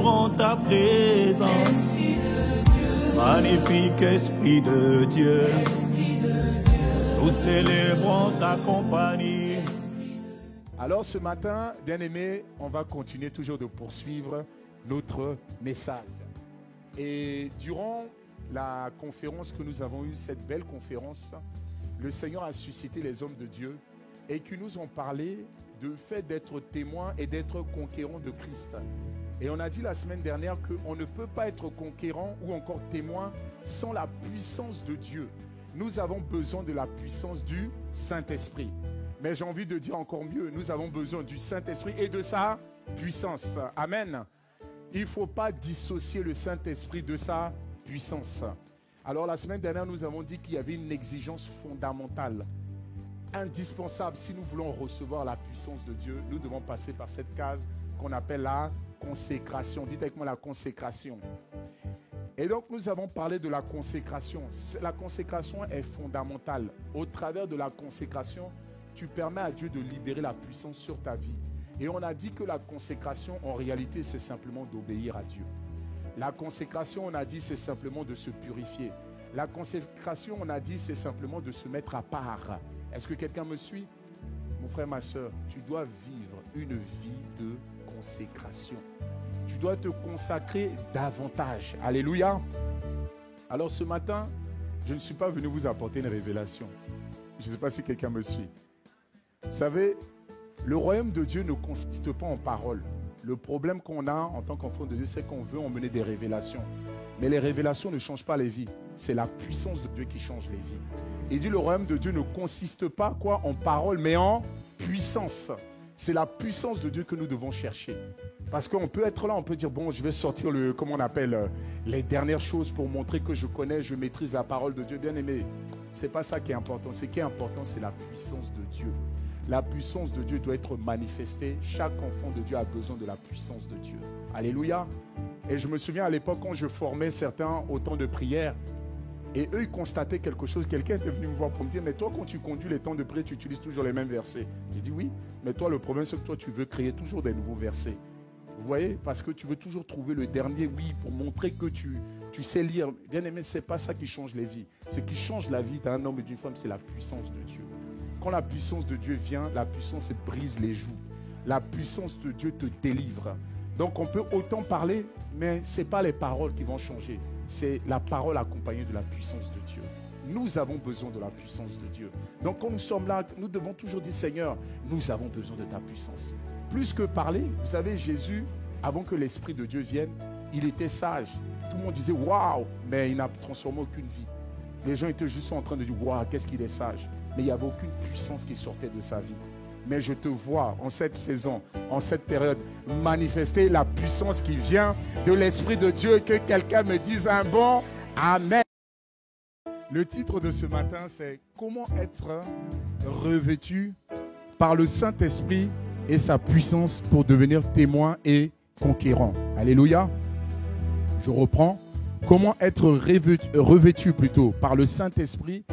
célébrons ta présence. Magnifique Esprit de Dieu, nous célébrons ta compagnie. Alors ce matin, bien-aimés, on va continuer toujours de poursuivre notre message. Et durant la conférence que nous avons eue, cette belle conférence, le Seigneur a suscité les hommes de Dieu et qui nous ont parlé du fait d'être témoins et d'être conquérants de Christ. Et on a dit la semaine dernière qu'on ne peut pas être conquérant ou encore témoin sans la puissance de Dieu. Nous avons besoin de la puissance du Saint-Esprit. Mais j'ai envie de dire encore mieux, nous avons besoin du Saint-Esprit et de sa puissance. Amen. Il ne faut pas dissocier le Saint-Esprit de sa puissance. Alors la semaine dernière, nous avons dit qu'il y avait une exigence fondamentale, indispensable. Si nous voulons recevoir la puissance de Dieu, nous devons passer par cette case qu'on appelle la consécration. Dites avec moi la consécration. Et donc nous avons parlé de la consécration. La consécration est fondamentale. Au travers de la consécration, tu permets à Dieu de libérer la puissance sur ta vie. Et on a dit que la consécration, en réalité, c'est simplement d'obéir à Dieu. La consécration, on a dit, c'est simplement de se purifier. La consécration, on a dit, c'est simplement de se mettre à part. Est-ce que quelqu'un me suit? Mon frère, ma soeur, tu dois vivre une vie de consécration. Tu dois te consacrer davantage. Alléluia. Alors ce matin, je ne suis pas venu vous apporter une révélation. Je ne sais pas si quelqu'un me suit. Vous savez, le royaume de Dieu ne consiste pas en paroles. Le problème qu'on a en tant qu'enfant de Dieu, c'est qu'on veut emmener des révélations. Mais les révélations ne changent pas les vies. C'est la puissance de Dieu qui change les vies. Il dit le royaume de Dieu ne consiste pas en paroles, mais en puissance. C'est la puissance de Dieu que nous devons chercher. Parce qu'on peut être là, on peut dire, bon, je vais sortir les dernières choses pour montrer que je connais, je maîtrise la parole de Dieu. Bien aimé, ce n'est pas ça qui est important. Ce qui est important, c'est la puissance de Dieu. La puissance de Dieu doit être manifestée. Chaque enfant de Dieu a besoin de la puissance de Dieu. Alléluia. Et je me souviens à l'époque quand je formais certains au temps de prière, et eux, ils constataient quelque chose. Quelqu'un était venu me voir pour me dire, mais toi, quand tu conduis les temps de prière, tu utilises toujours les mêmes versets. J'ai dit oui, mais toi, le problème, c'est que toi, tu veux créer toujours des nouveaux versets. Vous voyez, parce que tu veux toujours trouver le dernier oui pour montrer que tu sais lire. Bien aimé, ce n'est pas ça qui change les vies. Ce qui change la vie d'un homme et d'une femme, c'est la puissance de Dieu. Quand la puissance de Dieu vient, la puissance brise les joues. La puissance de Dieu te délivre. Donc on peut autant parler, mais ce n'est pas les paroles qui vont changer. C'est la parole accompagnée de la puissance de Dieu. Nous avons besoin de la puissance de Dieu. Donc quand nous sommes là, nous devons toujours dire, Seigneur, nous avons besoin de ta puissance. Plus que parler, vous savez, Jésus, avant que l'Esprit de Dieu vienne, il était sage. Tout le monde disait, waouh, mais il n'a transformé aucune vie. Les gens étaient juste en train de dire, waouh, qu'est-ce qu'il est sage. Mais il n'y avait aucune puissance qui sortait de sa vie. Mais je te vois en cette saison, en cette période, manifester la puissance qui vient de l'Esprit de Dieu. Que quelqu'un me dise un bon Amen. Le titre de ce matin, c'est « Comment être revêtu par le Saint-Esprit et sa puissance pour devenir témoin et conquérant ». Alléluia. Je reprends. Comment être revêtu par le Saint-Esprit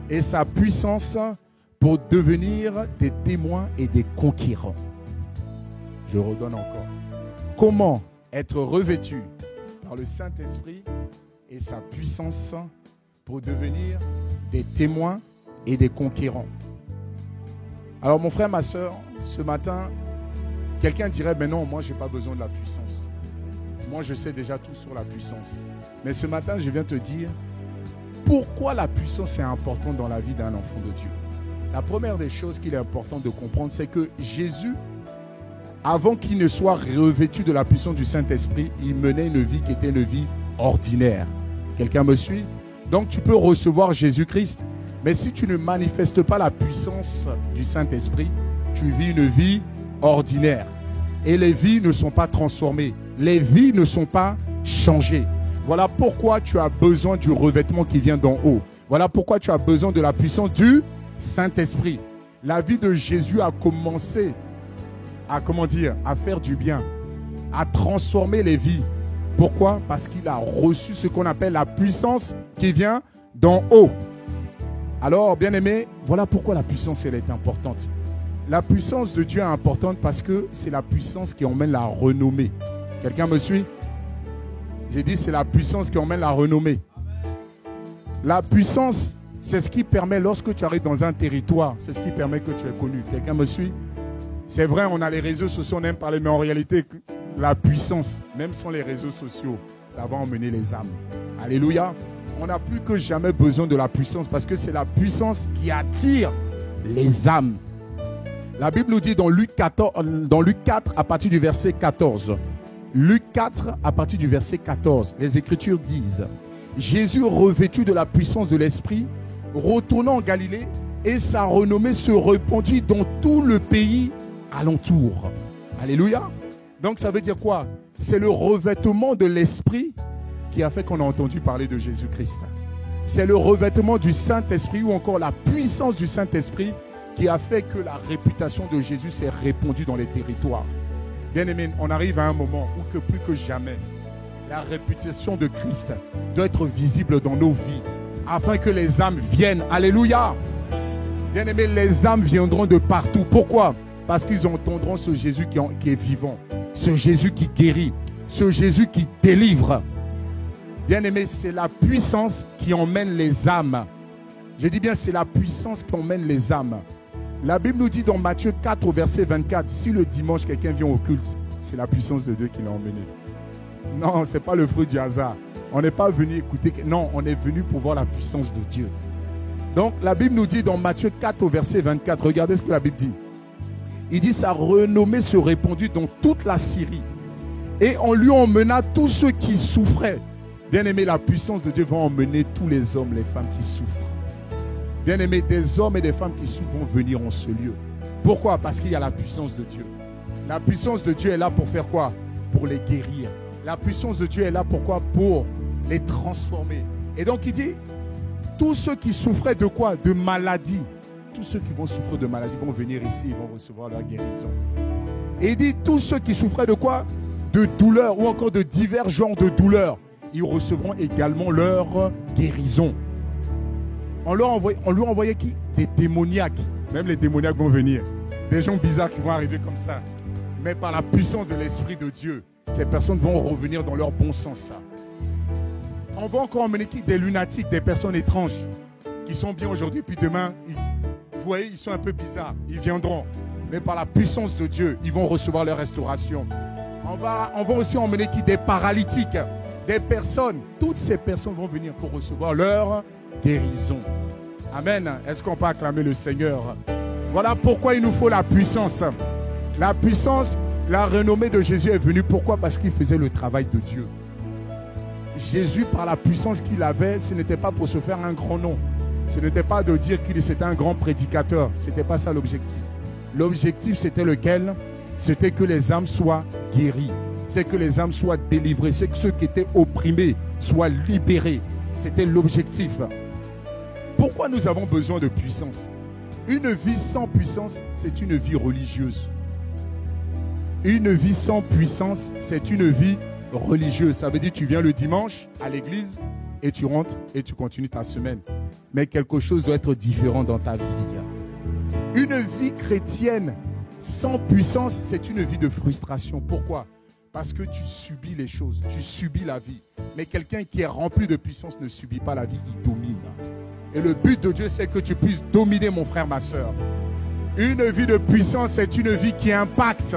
et sa puissance pour devenir des témoins et des conquérants. Je redonne encore. Comment être revêtu par le Saint-Esprit et sa puissance pour devenir des témoins et des conquérants. Alors mon frère, ma soeur, ce matin, quelqu'un dirait, mais non, moi je n'ai pas besoin de la puissance. Moi je sais déjà tout sur la puissance. Mais ce matin, je viens te dire, pourquoi la puissance est importante dans la vie d'un enfant de Dieu. La première des choses qu'il est important de comprendre, c'est que Jésus, avant qu'il ne soit revêtu de la puissance du Saint-Esprit, il menait une vie qui était une vie ordinaire. Quelqu'un me suit? Donc tu peux recevoir Jésus-Christ, mais si tu ne manifestes pas la puissance du Saint-Esprit, tu vis une vie ordinaire. Et les vies ne sont pas transformées. Les vies ne sont pas changées. Voilà pourquoi tu as besoin du revêtement qui vient d'en haut. Voilà pourquoi tu as besoin de la puissance du Saint-Esprit. La vie de Jésus a commencé à faire du bien, à transformer les vies. Pourquoi? Parce qu'il a reçu ce qu'on appelle la puissance qui vient d'en haut. Alors, bien-aimés, voilà pourquoi la puissance elle est importante. La puissance de Dieu est importante parce que c'est la puissance qui emmène la renommée. Quelqu'un me suit? J'ai dit, c'est la puissance qui emmène la renommée. La puissance, c'est ce qui permet, lorsque tu arrives dans un territoire, c'est ce qui permet que tu es connu. Quelqu'un me suit? C'est vrai, on a les réseaux sociaux, on aime parler, mais en réalité, la puissance, même sans les réseaux sociaux, ça va emmener les âmes. Alléluia. On n'a plus que jamais besoin de la puissance parce que c'est la puissance qui attire les âmes. La Bible nous dit dans Luc 4, à partir du verset 14. Luc 4, à partir du verset 14, les Écritures disent: Jésus, revêtu de la puissance de l'Esprit, retourna en Galilée et sa renommée se répandit dans tout le pays alentour. Alléluia. Donc ça veut dire quoi? C'est le revêtement de l'Esprit qui a fait qu'on a entendu parler de Jésus-Christ. C'est le revêtement du Saint-Esprit ou encore la puissance du Saint-Esprit qui a fait que la réputation de Jésus s'est répandue dans les territoires. Bien-aimés, on arrive à un moment où que plus que jamais, la réputation de Christ doit être visible dans nos vies afin que les âmes viennent. Alléluia. Bien-aimés, les âmes viendront de partout. Pourquoi? Parce qu'ils entendront ce Jésus qui est vivant, ce Jésus qui guérit, ce Jésus qui délivre. Bien-aimés, c'est la puissance qui emmène les âmes. Je dis bien, c'est la puissance qui emmène les âmes. La Bible nous dit dans Matthieu 4 au verset 24, si le dimanche quelqu'un vient au culte, c'est la puissance de Dieu qui l'a emmené. Non, ce n'est pas le fruit du hasard. On n'est pas venu écouter. Non, on est venu pour voir la puissance de Dieu. Donc la Bible nous dit dans Matthieu 4 au verset 24, regardez ce que la Bible dit. Il dit, sa renommée se répandit dans toute la Syrie. Et on lui emmena tous ceux qui souffraient. Bien-aimé, la puissance de Dieu va emmener tous les hommes, les femmes qui souffrent. Bien-aimés, des hommes et des femmes qui souffrent vont venir en ce lieu. Pourquoi? Parce qu'il y a la puissance de Dieu. La puissance de Dieu est là pour faire quoi? Pour les guérir. La puissance de Dieu est là pourquoi? Pour les transformer. Et donc il dit, tous ceux qui souffraient de quoi? De maladie. Tous ceux qui vont souffrir de maladie vont venir ici, ils vont recevoir leur guérison. Et il dit, tous ceux qui souffraient de quoi? De douleur ou encore de divers genres de douleurs. Ils recevront également leur guérison. On lui a envoyé qui? Des démoniaques. Même les démoniaques vont venir. Des gens bizarres qui vont arriver comme ça. Mais par la puissance de l'Esprit de Dieu, ces personnes vont revenir dans leur bon sens. On va encore emmener qui? Des lunatiques, des personnes étranges qui sont bien aujourd'hui, puis demain, vous voyez, ils sont un peu bizarres. Ils viendront. Mais par la puissance de Dieu, ils vont recevoir leur restauration. On va aussi emmener qui? Des paralytiques, des personnes. Toutes ces personnes vont venir pour recevoir leur guérison. Amen. Est-ce qu'on peut acclamer le Seigneur? Voilà pourquoi il nous faut la puissance. La puissance, la renommée de Jésus est venue. Pourquoi? Parce qu'il faisait le travail de Dieu. Jésus, par la puissance qu'il avait, ce n'était pas pour se faire un grand nom. Ce n'était pas de dire qu'il était un grand prédicateur. Ce n'était pas ça l'objectif. L'objectif, c'était lequel? C'était que les âmes soient guéries. C'est que les âmes soient délivrées. C'est que ceux qui étaient opprimés soient libérés. C'était l'objectif. Pourquoi nous avons besoin de puissance? Une vie sans puissance, c'est une vie religieuse. Une vie sans puissance, c'est une vie religieuse. Ça veut dire que tu viens le dimanche à l'église et tu rentres et tu continues ta semaine. Mais quelque chose doit être différent dans ta vie. Une vie chrétienne sans puissance, c'est une vie de frustration. Pourquoi? Parce que tu subis les choses, tu subis la vie. Mais quelqu'un qui est rempli de puissance ne subit pas la vie, il domine. Et le but de Dieu, c'est que tu puisses dominer, mon frère, ma soeur. Une vie de puissance, c'est une vie qui impacte.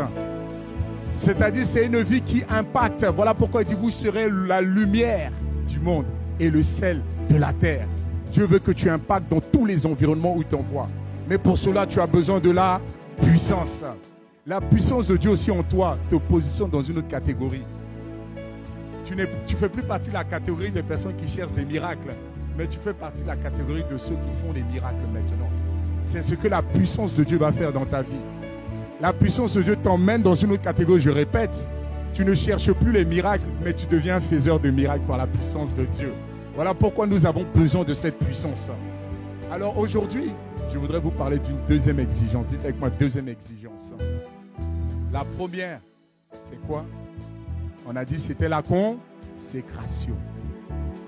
C'est-à-dire, c'est une vie qui impacte. Voilà pourquoi il dit, vous serez la lumière du monde et le sel de la terre. Dieu veut que tu impactes dans tous les environnements où il t'envoie. Mais pour cela, tu as besoin de la puissance. La puissance de Dieu aussi en toi te positionne dans une autre catégorie. Tu ne fais plus partie de la catégorie des personnes qui cherchent des miracles, mais tu fais partie de la catégorie de ceux qui font des miracles maintenant. C'est ce que la puissance de Dieu va faire dans ta vie. La puissance de Dieu t'emmène dans une autre catégorie. Je répète, tu ne cherches plus les miracles, mais tu deviens un faiseur de miracles par la puissance de Dieu. Voilà pourquoi nous avons besoin de cette puissance. Alors aujourd'hui, je voudrais vous parler d'une deuxième exigence. Dites avec moi, deuxième exigence. La première, c'est quoi? On a dit c'était la consécration.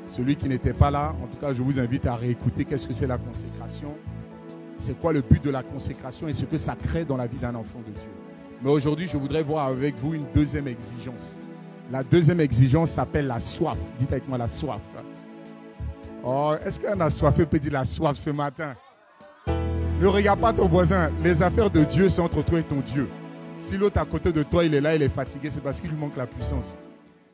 Celui qui n'était pas là, en tout cas, je vous invite à réécouter qu'est-ce que c'est la consécration. C'est quoi le but de la consécration et ce que ça crée dans la vie d'un enfant de Dieu. Mais aujourd'hui, je voudrais voir avec vous une deuxième exigence. La deuxième exigence s'appelle la soif. Dites avec moi la soif. Oh, est-ce qu'un assoiffé peut dire la soif ce matin? Ne regarde pas ton voisin. Les affaires de Dieu sont entre toi et ton Dieu. Si l'autre à côté de toi, il est là, il est fatigué, c'est parce qu'il lui manque la puissance.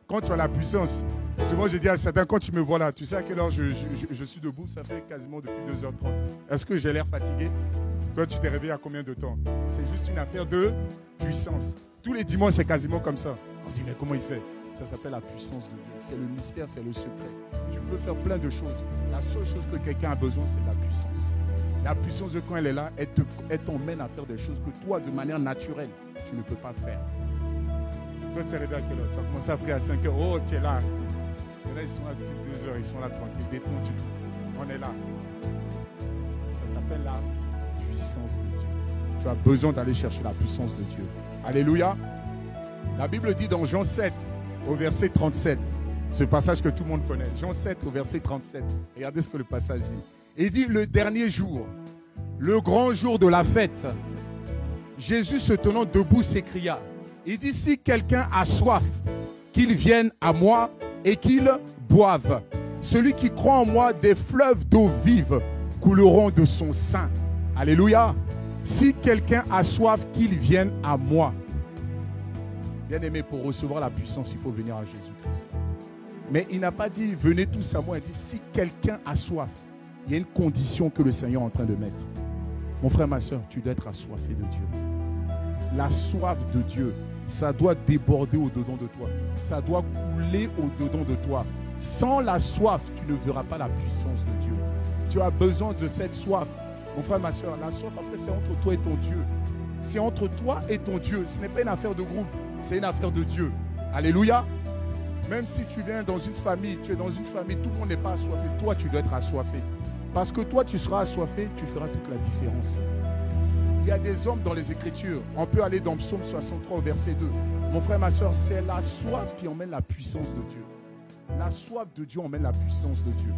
Quand tu as la puissance, souvent je dis à certains, quand tu me vois là, tu sais à quelle heure je suis debout, ça fait quasiment depuis 2h30. Est-ce que j'ai l'air fatigué? Toi, tu t'es réveillé à combien de temps? C'est juste une affaire de puissance. Tous les dimanches, c'est quasiment comme ça. On se dit, mais comment il fait? Ça s'appelle la puissance de Dieu. C'est le mystère, c'est le secret. Tu peux faire plein de choses. La seule chose que quelqu'un a besoin, c'est de la puissance. La puissance de quand elle est là, elle t'emmène à faire des choses que toi, de manière naturelle, tu ne peux pas faire. Toi, tu es arrivé à quelle heure? Tu as commencé à prier à 5h. Oh, tu es là. Et là, ils sont là depuis 2 heures. Ils sont là tranquilles, détendus. On est là. Ça s'appelle la puissance de Dieu. Tu as besoin d'aller chercher la puissance de Dieu. Alléluia. La Bible dit dans Jean 7, au verset 37, ce passage que tout le monde connaît. Jean 7, au verset 37. Regardez ce que le passage dit. Il dit, le dernier jour, le grand jour de la fête, Jésus se tenant debout s'écria. Il dit, si quelqu'un a soif, qu'il vienne à moi et qu'il boive. Celui qui croit en moi, des fleuves d'eau vive couleront de son sein. Alléluia. Si quelqu'un a soif, qu'il vienne à moi. Bien-aimé, pour recevoir la puissance, il faut venir à Jésus-Christ. Mais il n'a pas dit, venez tous à moi. Il dit, si quelqu'un a soif, il y a une condition que le Seigneur est en train de mettre. Mon frère, ma soeur, tu dois être assoiffé de Dieu. La soif de Dieu, ça doit déborder au-dedans de toi. Ça doit couler au-dedans de toi. Sans la soif, tu ne verras pas la puissance de Dieu. Tu as besoin de cette soif. Mon frère, ma soeur, la soif, après, c'est entre toi et ton Dieu. C'est entre toi et ton Dieu. Ce n'est pas une affaire de groupe, c'est une affaire de Dieu. Alléluia. Même si tu viens dans une famille, tu es dans une famille, tout le monde n'est pas assoiffé. Toi, tu dois être assoiffé. Parce que toi, tu seras assoiffé, tu feras toute la différence. Il y a des hommes dans les Écritures. On peut aller dans Psaume 63 au verset 2. Mon frère, ma soeur, c'est la soif qui emmène la puissance de Dieu. La soif de Dieu emmène la puissance de Dieu.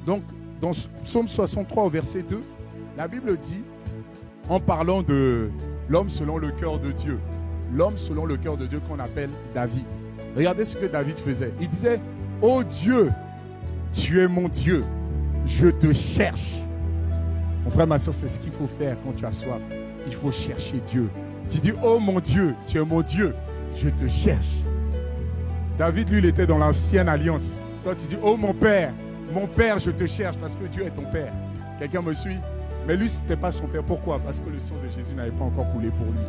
Donc, dans Psaume 63 au verset 2, la Bible dit, en parlant de l'homme selon le cœur de Dieu, l'homme selon le cœur de Dieu qu'on appelle David. Regardez ce que David faisait. Il disait, ô Dieu, tu es mon Dieu, je te cherche. Mon frère, ma soeur, c'est ce qu'il faut faire quand tu as soif. Il faut chercher Dieu. Tu dis, oh mon Dieu, tu es mon Dieu, je te cherche. David, lui, il était dans l'ancienne alliance. Toi, tu dis, oh mon Père, je te cherche parce que Dieu est ton Père. Quelqu'un me suit? Mais lui, ce n'était pas son Père. Pourquoi? Parce que le sang de Jésus n'avait pas encore coulé pour lui.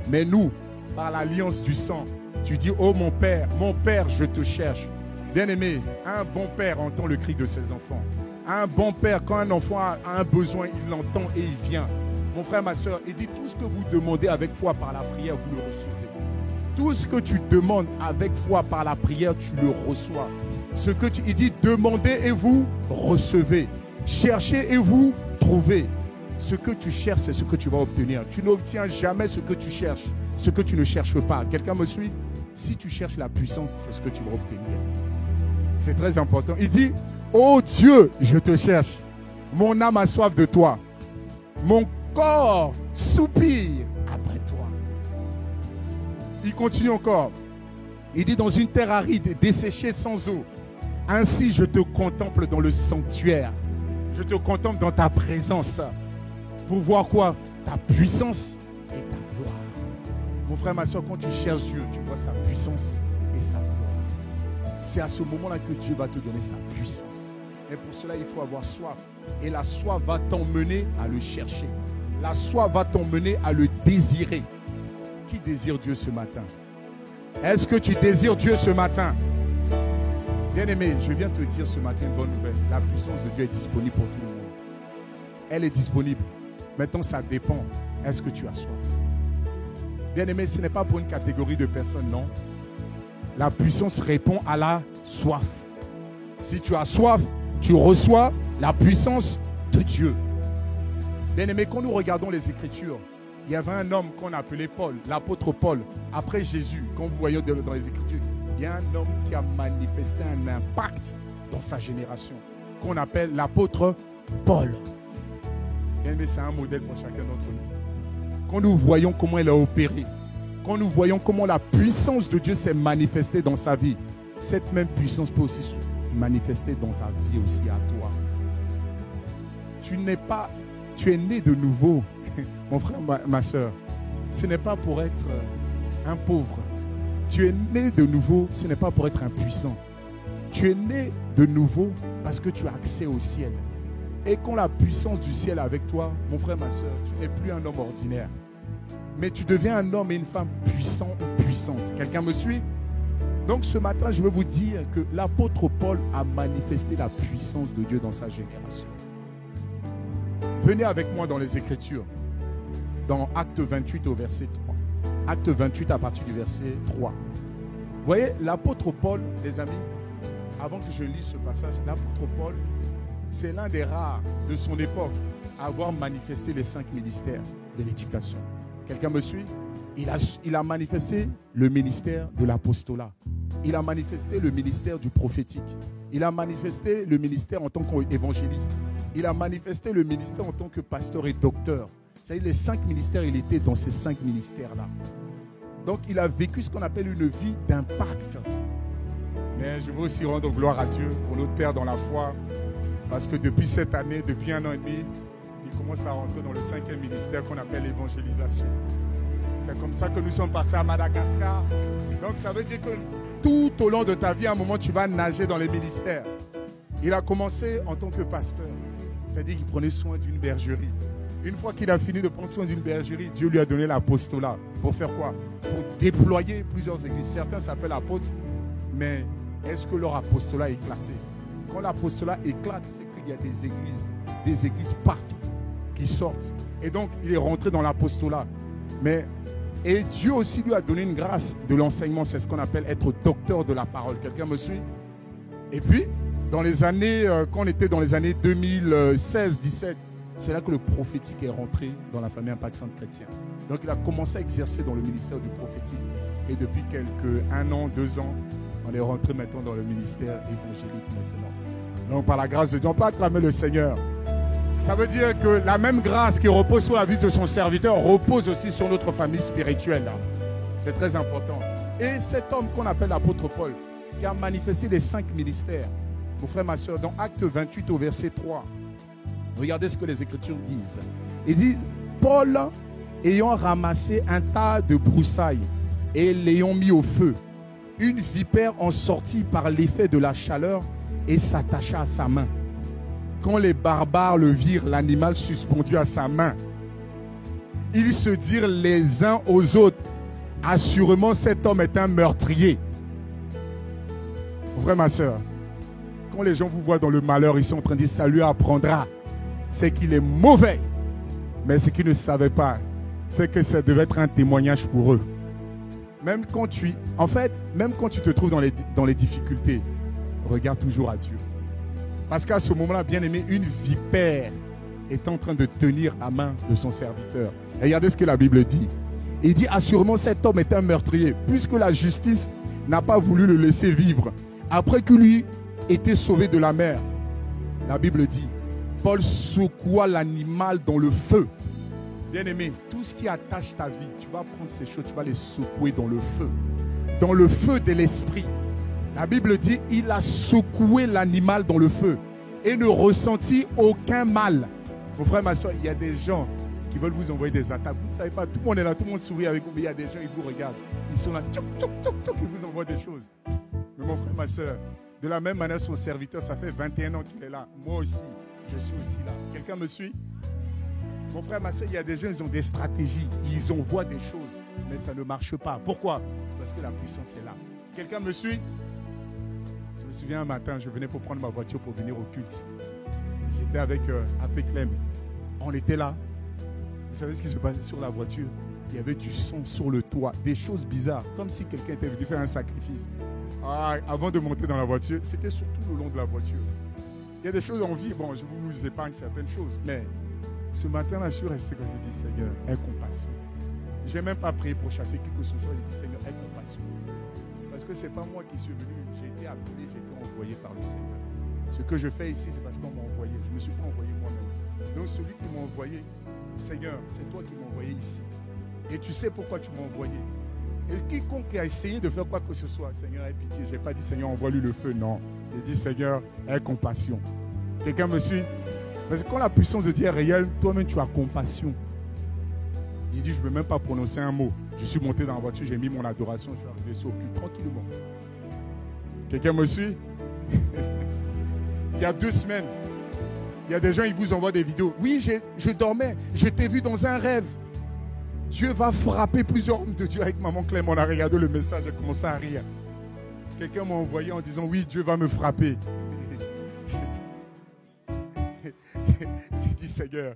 Mais nous, par l'alliance du sang, tu dis, oh mon Père, je te cherche. Bien-aimé, un bon père entend le cri de ses enfants. Un bon père, quand un enfant a un besoin, il l'entend et il vient. Mon frère, ma soeur, il dit, tout ce que vous demandez avec foi par la prière, vous le recevez. Tout ce que tu demandes avec foi par la prière, tu le reçois. Il dit, demandez et vous recevez. Cherchez et vous trouvez. Ce que tu cherches, c'est ce que tu vas obtenir. Tu n'obtiens jamais ce que tu cherches, ce que tu ne cherches pas. Quelqu'un me suit? Si tu cherches la puissance, c'est ce que tu vas obtenir. C'est très important. Il dit, ô Dieu, je te cherche. Mon âme a soif de toi. Mon corps soupire après toi. Il continue encore. Il dit, dans une terre aride, desséchée sans eau, ainsi je te contemple dans le sanctuaire. Je te contemple dans ta présence. Pour voir quoi? Ta puissance et ta gloire. Mon frère, ma soeur, quand tu cherches Dieu, tu vois sa puissance et sa gloire. C'est à ce moment-là que Dieu va te donner sa puissance. Et pour cela, il faut avoir soif. Et la soif va t'emmener à le chercher. La soif va t'emmener à le désirer. Qui désire Dieu ce matin? Est-ce que tu désires Dieu ce matin? Bien-aimé, je viens te dire ce matin une bonne nouvelle. La puissance de Dieu est disponible pour tout le monde. Elle est disponible. Maintenant, ça dépend. Est-ce que tu as soif? Bien-aimé, ce n'est pas pour une catégorie de personnes, non. La puissance répond à la soif. Si tu as soif, tu reçois la puissance de Dieu. Bien-aimé, quand nous regardons les Écritures, il y avait un homme qu'on appelait Paul, l'apôtre Paul, après Jésus. Quand vous voyez dans les Écritures, il y a un homme qui a manifesté un impact dans sa génération, qu'on appelle l'apôtre Paul. Bien-aimé, c'est un modèle pour chacun d'entre nous. Quand nous voyons comment il a opéré, quand nous voyons comment la puissance de Dieu s'est manifestée dans sa vie, cette même puissance peut aussi se manifester dans ta vie aussi à toi. Tu es né de nouveau, mon frère, ma soeur. Ce n'est pas pour être un pauvre. Tu es né de nouveau, ce n'est pas pour être impuissant. Tu es né de nouveau parce que tu as accès au ciel. Et quand la puissance du ciel est avec toi, mon frère, ma soeur, tu n'es plus un homme ordinaire. Mais tu deviens un homme et une femme puissants ou puissantes. Quelqu'un me suit? Donc ce matin, je veux vous dire que l'apôtre Paul a manifesté la puissance de Dieu dans sa génération. Venez avec moi dans les Écritures, dans Acte 28 au verset 3. Acte 28 à partir du verset 3. Vous voyez, l'apôtre Paul, les amis, avant que je lise ce passage, l'apôtre Paul, c'est l'un des rares de son époque à avoir manifesté les 5 ministères de l'éducation. Quelqu'un me suit? Il a manifesté le ministère de l'apostolat. Il a manifesté le ministère du prophétique. Il a manifesté le ministère en tant qu'évangéliste. Il a manifesté le ministère en tant que pasteur et docteur. C'est-à-dire les 5 ministères, il était dans ces 5 ministères-là. Donc il a vécu ce qu'on appelle une vie d'impact. Mais je veux aussi rendre gloire à Dieu pour notre Père dans la foi. Parce que depuis cette année, depuis 1 an et demi, il commence à rentrer dans le 5e ministère qu'on appelle l'évangélisation. C'est comme ça que nous sommes partis à Madagascar. Donc ça veut dire que tout au long de ta vie, à un moment, tu vas nager dans les ministères. Il a commencé en tant que pasteur. C'est-à-dire qu'il prenait soin d'une bergerie. Une fois qu'il a fini de prendre soin d'une bergerie, Dieu lui a donné l'apostolat. Pour faire quoi? Pour déployer plusieurs églises. Certains s'appellent apôtres, mais est-ce que leur apostolat a éclaté? Quand l'apostolat éclate, c'est qu'il y a des églises partout qui sortent. Et donc, il est rentré dans l'apostolat. Et Dieu aussi lui a donné une grâce de l'enseignement. C'est ce qu'on appelle être docteur de la parole. Quelqu'un me suit? Et puis, quand on était dans les années 2016-17, c'est là que le prophétique est rentré dans la famille Impact Centre Chrétien. Donc, il a commencé à exercer dans le ministère du prophétique. Et depuis 1 an, 2 ans, on est rentré maintenant dans le ministère évangélique maintenant. Donc, par la grâce de Dieu, on peut acclamer le Seigneur. Ça veut dire que la même grâce qui repose sur la vie de son serviteur repose aussi sur notre famille spirituelle. C'est très important. Et cet homme qu'on appelle l'apôtre Paul, qui a manifesté les 5 ministères, mon frère, ma soeur, dans Acte 28 au verset 3, regardez ce que les Écritures disent. Ils disent, Paul, ayant ramassé un tas de broussailles et l'ayant mis au feu, une vipère en sortit par l'effet de la chaleur et s'attacha à sa main. Quand les barbares le virent, l'animal suspendu à sa main, ils se dirent les uns aux autres, assurément cet homme est un meurtrier. Mon frère, ma soeur, quand les gens vous voient dans le malheur, ils sont en train de dire ça lui apprendra. C'est qu'il est mauvais. Mais ce qu'ils ne savaient pas, c'est que ça devait être un témoignage pour eux. Même quand tu te trouves dans les difficultés, regarde toujours à Dieu. Parce qu'à ce moment-là, bien aimé, une vipère est en train de tenir la main de son serviteur. Et regardez ce que la Bible dit. Il dit, assurément cet homme est un meurtrier, puisque la justice n'a pas voulu le laisser vivre. Après que lui était sauvé de la mer, la Bible dit, Paul secoua l'animal dans le feu. Bien aimé, tout ce qui attache ta vie, tu vas prendre ces choses, tu vas les secouer dans le feu de l'esprit. La Bible dit, il a secoué l'animal dans le feu et ne ressentit aucun mal. Mon frère, ma soeur, il y a des gens qui veulent vous envoyer des attaques. Vous ne savez pas, tout le monde est là, tout le monde sourit avec vous, mais il y a des gens, ils vous regardent. Ils sont là, tchouk, tchouk, tchouk, tchouk, ils vous envoient des choses. Mais mon frère, ma soeur, de la même manière, son serviteur, ça fait 21 ans qu'il est là. Moi aussi, je suis aussi là. Quelqu'un me suit? Mon frère, ma soeur, il y a des gens, ils ont des stratégies. Ils envoient des choses, mais ça ne marche pas. Pourquoi? Parce que la puissance est là. Quelqu'un me suit? Je me souviens un matin, je venais pour prendre ma voiture pour venir au culte. J'étais avec Clem. On était là. Vous savez ce qui se passait sur la voiture? Il y avait du sang sur le toit, des choses bizarres, comme si quelqu'un était venu faire un sacrifice. Avant de monter dans la voiture, c'était surtout le long de la voiture. Il y a des choses en vie, bon, je vous épargne certaines choses, mais ce matin-là, je suis resté quand j'ai dit, Seigneur, aie compassion. Je n'ai même pas prié pour chasser qui que ce soit, j'ai dit, Seigneur, aie compassion. Parce que ce n'est pas moi qui suis venu, j'ai été appelé, j'ai été envoyé par le Seigneur. Ce que je fais ici, c'est parce qu'on m'a envoyé. Je ne me suis pas envoyé moi-même. Donc celui qui m'a envoyé, Seigneur, c'est toi qui m'as envoyé ici. Et tu sais pourquoi tu m'as envoyé. Et quiconque a essayé de faire quoi que ce soit, Seigneur, aie pitié. Je n'ai pas dit, Seigneur, envoie-lui le feu. Non. J'ai dit, Seigneur, aie compassion. Quelqu'un me suit? Parce que quand la puissance de Dieu est réelle, toi-même, tu as compassion. J'ai dit, je ne peux même pas prononcer un mot. Je suis monté dans la voiture, j'ai mis mon adoration, je suis arrivé sur le cul, tranquillement. Quelqu'un me suit? Il y a 2 semaines, il y a des gens, ils vous envoient des vidéos. Oui, je dormais, je t'ai vu dans un rêve. Dieu va frapper plusieurs hommes de Dieu avec maman Clem. On a regardé le message, j'ai commencé à rire. Quelqu'un m'a envoyé en disant, oui, Dieu va me frapper. J'ai dit, Seigneur,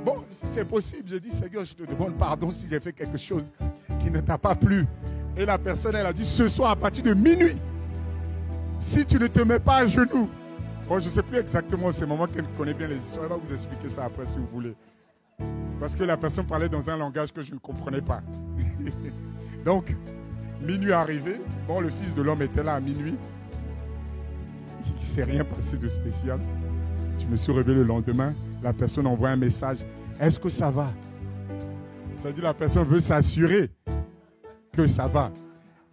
bon, c'est possible. J'ai dit, Seigneur, je te demande pardon si j'ai fait quelque chose qui ne t'a pas plu. Et la personne, elle a dit, ce soir à partir de minuit, si tu ne te mets pas à genoux. Bon, je ne sais plus exactement, c'est maman qui connaît bien les histoires. Elle va vous expliquer ça après si vous voulez. Parce que la personne parlait dans un langage que je ne comprenais pas. Donc, minuit arrivé. Bon, le Fils de l'homme était là à minuit. Il ne s'est rien passé de spécial. Je me suis réveillé le lendemain. La personne envoie un message. Est-ce que ça va? Ça dit la personne veut s'assurer que ça va.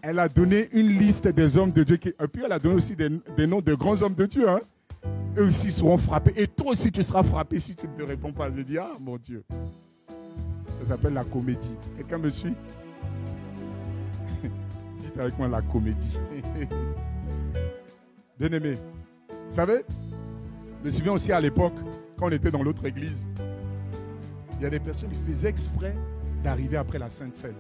Elle a donné une liste des hommes de Dieu. Et puis elle a donné aussi des noms de grands hommes de Dieu. Hein? Eux aussi seront frappés. Et toi aussi tu seras frappé si tu ne te réponds pas. Je dis, ah mon Dieu. Ça s'appelle la comédie. Quelqu'un me suit? Dites avec moi la comédie. Bien aimé. Vous savez, je me souviens aussi à l'époque, quand on était dans l'autre église, il y a des personnes qui faisaient exprès d'arriver après la Sainte Seine.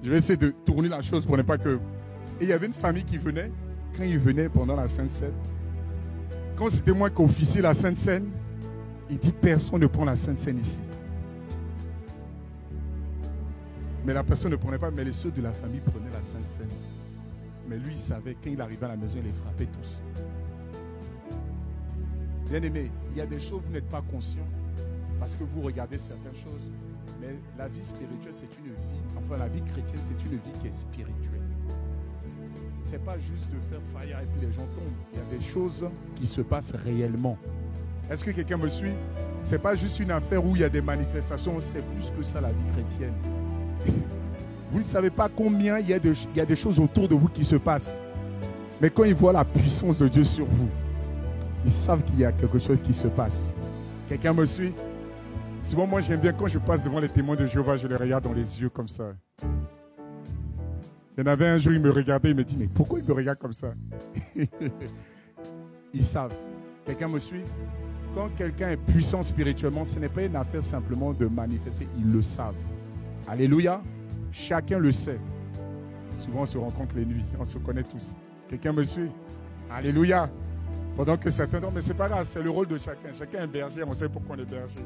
Je vais essayer de tourner la chose pour ne pas que... Et il y avait une famille qui venait, quand ils venaient pendant la Sainte Seine, quand c'était moi qui officiais la Sainte Seine, il dit personne ne prend la Sainte Seine ici. Mais la personne ne prenait pas, mais les ceux de la famille prenaient la Sainte Seine. Mais lui, il savait, quand il arrivait à la maison, il les frappait tous. Bien aimé, il y a des choses où vous n'êtes pas conscient parce que vous regardez certaines choses. Mais la vie spirituelle, c'est une vie, enfin la vie chrétienne, c'est une vie qui est spirituelle. Ce n'est pas juste de faire faillite et puis les gens tombent. Il y a des choses qui se passent réellement. Est-ce que quelqu'un me suit? Ce n'est pas juste une affaire où il y a des manifestations, c'est plus que ça la vie chrétienne. Vous ne savez pas combien il y a des choses autour de vous qui se passent. Mais quand ils voient la puissance de Dieu sur vous, ils savent qu'il y a quelque chose qui se passe. Quelqu'un me suit? Souvent, moi, j'aime bien quand je passe devant les témoins de Jéhovah, je les regarde dans les yeux comme ça. Il y en avait un jour, il me regardait, il me dit, mais pourquoi il me regarde comme ça? Ils savent. Quelqu'un me suit? Quand quelqu'un est puissant spirituellement, ce n'est pas une affaire simplement de manifester, ils le savent. Alléluia. Chacun le sait. Souvent, on se rencontre les nuits, on se connaît tous. Quelqu'un me suit? Alléluia. Pendant que certains dorment, mais c'est pas grave, c'est le rôle de chacun. Chacun est berger, on sait pourquoi on est berger.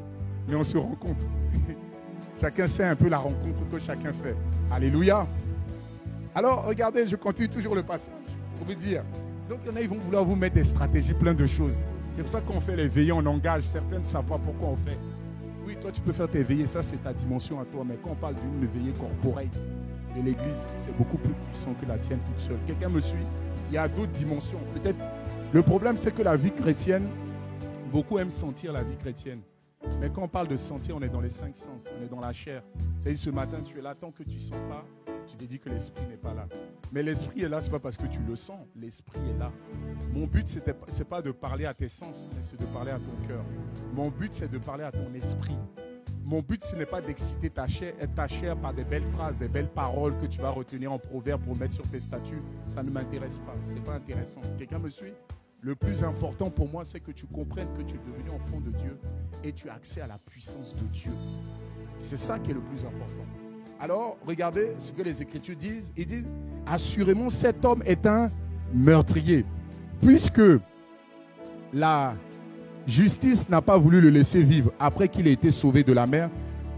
Mais on se rencontre. Chacun sait un peu la rencontre que chacun fait. Alléluia. Alors, regardez, je continue toujours le passage pour vous dire. Donc, il y en a, ils vont vouloir vous mettre des stratégies, plein de choses. C'est pour ça qu'on fait les veillées, on engage. Certains ne savent pas pourquoi on fait. Oui, toi, tu peux faire tes veillées, ça, c'est ta dimension à toi. Mais quand on parle d'une veillée corporate de l'Église, c'est beaucoup plus puissant que la tienne toute seule. Quelqu'un me suit? Il y a d'autres dimensions. Peut-être, le problème, c'est que la vie chrétienne, beaucoup aiment sentir la vie chrétienne. Mais quand on parle de sentir, on est dans les 5 sens, on est dans la chair. C'est-à-dire, ce matin, tu es là, tant que tu ne sens pas, tu te dis que l'esprit n'est pas là. Mais l'esprit est là, ce n'est pas parce que tu le sens, l'esprit est là. Mon but, ce n'est pas de parler à tes sens, mais c'est de parler à ton cœur. Mon but, c'est de parler à ton esprit. Mon but, ce n'est pas d'exciter ta chair par des belles phrases, des belles paroles que tu vas retenir en proverbe pour mettre sur tes statuts. Ça ne m'intéresse pas, ce n'est pas intéressant. Quelqu'un me suit? Le plus important pour moi, c'est que tu comprennes que tu es devenu enfant de Dieu et tu as accès à la puissance de Dieu. C'est ça qui est le plus important. Alors, regardez ce que les Écritures disent. Ils disent, assurément, cet homme est un meurtrier. Puisque la justice n'a pas voulu le laisser vivre après qu'il ait été sauvé de la mer,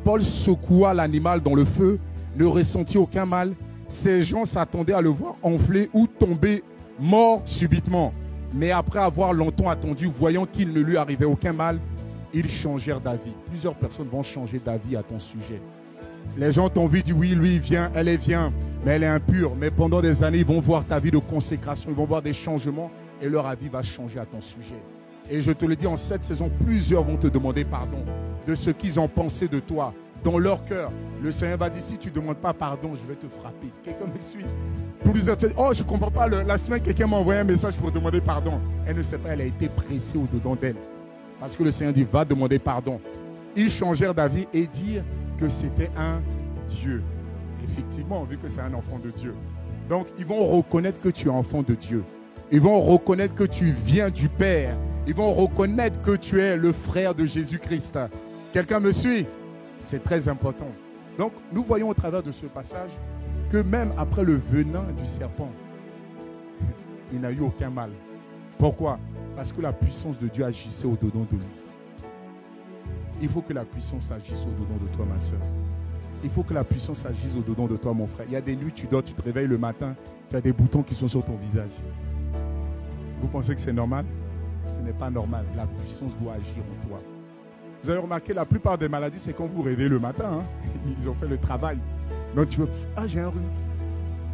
Paul secoua l'animal dans le feu, ne ressentit aucun mal. Ces gens s'attendaient à le voir enfler ou tomber mort subitement. Mais après avoir longtemps attendu, voyant qu'il ne lui arrivait aucun mal, ils changèrent d'avis. Plusieurs personnes vont changer d'avis à ton sujet. Les gens t'ont vu dire oui, lui il vient, elle est vient, mais elle est impure. Mais pendant des années, ils vont voir ta vie de consécration, ils vont voir des changements et leur avis va changer à ton sujet. Et je te le dis, en cette saison, plusieurs vont te demander pardon de ce qu'ils ont pensé de toi, dans leur cœur. Le Seigneur va dire, si tu ne demandes pas pardon, je vais te frapper. Quelqu'un me suit. Plusieurs te disent, oh, je ne comprends pas. La semaine, quelqu'un m'a envoyé un message pour demander pardon. Elle ne sait pas, elle a été pressée au-dedans d'elle. Parce que le Seigneur dit, va demander pardon. Ils changèrent d'avis et dirent que c'était un Dieu. Effectivement, vu que c'est un enfant de Dieu. Donc, ils vont reconnaître que tu es enfant de Dieu. Ils vont reconnaître que tu viens du Père. Ils vont reconnaître que tu es le frère de Jésus-Christ. Quelqu'un me suit? C'est très important. Donc, nous voyons au travers de ce passage que même après le venin du serpent, il n'a eu aucun mal. Pourquoi? Parce que la puissance de Dieu agissait au-dedans de lui. Il faut que la puissance agisse au-dedans de toi, ma soeur. Il faut que la puissance agisse au-dedans de toi, mon frère. Il y a des nuits, tu dors, tu te réveilles le matin, tu as des boutons qui sont sur ton visage. Vous pensez que c'est normal? Ce n'est pas normal. La puissance doit agir en toi. Vous avez remarqué, la plupart des maladies, c'est quand vous réveillez le matin. Hein? Ils ont fait le travail. Donc tu veux, j'ai un rhume.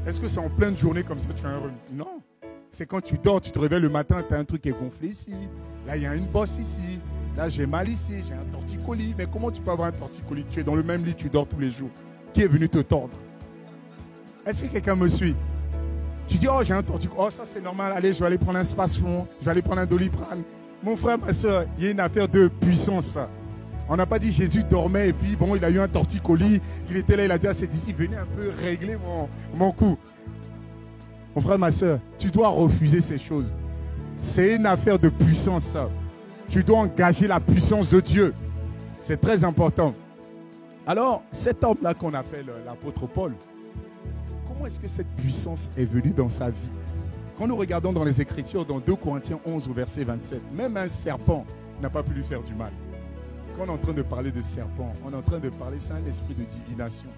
Est-ce que c'est en pleine journée comme ça tu as un rhume? Non. C'est quand tu dors, tu te réveilles le matin, tu as un truc qui est gonflé ici. Là, il y a une bosse ici. Là, j'ai mal ici, j'ai un torticolis. Mais comment tu peux avoir un torticolis? Tu es dans le même lit, tu dors tous les jours. Qui est venu te tordre? Est-ce que quelqu'un me suit? Tu dis, j'ai un torticolis. Oh, ça c'est normal. Allez, je vais aller prendre un Spasfon. Je vais aller prendre un Doliprane. Mon frère, ma soeur, il y a une affaire de puissance. On n'a pas dit Jésus dormait et puis bon, il a eu un torticolis. Il était là, il a dit à ses disciples, venez un peu régler mon coup. Mon frère, ma soeur, tu dois refuser ces choses. C'est une affaire de puissance. Tu dois engager la puissance de Dieu. C'est très important. Alors, cet homme-là qu'on appelle l'apôtre Paul, comment est-ce que cette puissance est venue dans sa vie? Quand nous regardons dans les Écritures, dans 2 Corinthiens 11 au verset 27, même un serpent n'a pas pu lui faire du mal. Quand on est en train de parler de serpent, on est en train de parler, c'est un esprit de divination.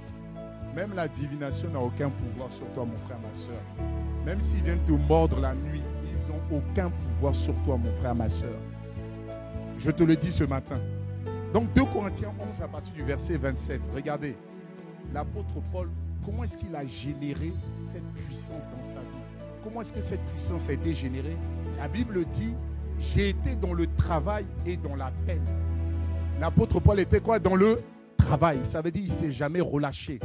Même la divination n'a aucun pouvoir sur toi, mon frère, ma soeur. Même s'ils viennent te mordre la nuit, ils n'ont aucun pouvoir sur toi, mon frère, ma soeur. Je te le dis ce matin. Donc 2 Corinthiens 11 à partir du verset 27. Regardez, l'apôtre Paul, comment est-ce qu'il a généré cette puissance dans sa vie? Comment est-ce que cette puissance a été générée? La Bible dit, j'ai été dans le travail et dans la peine. L'apôtre Paul était quoi? Dans le travail. Ça veut dire qu'il ne s'est jamais relâché.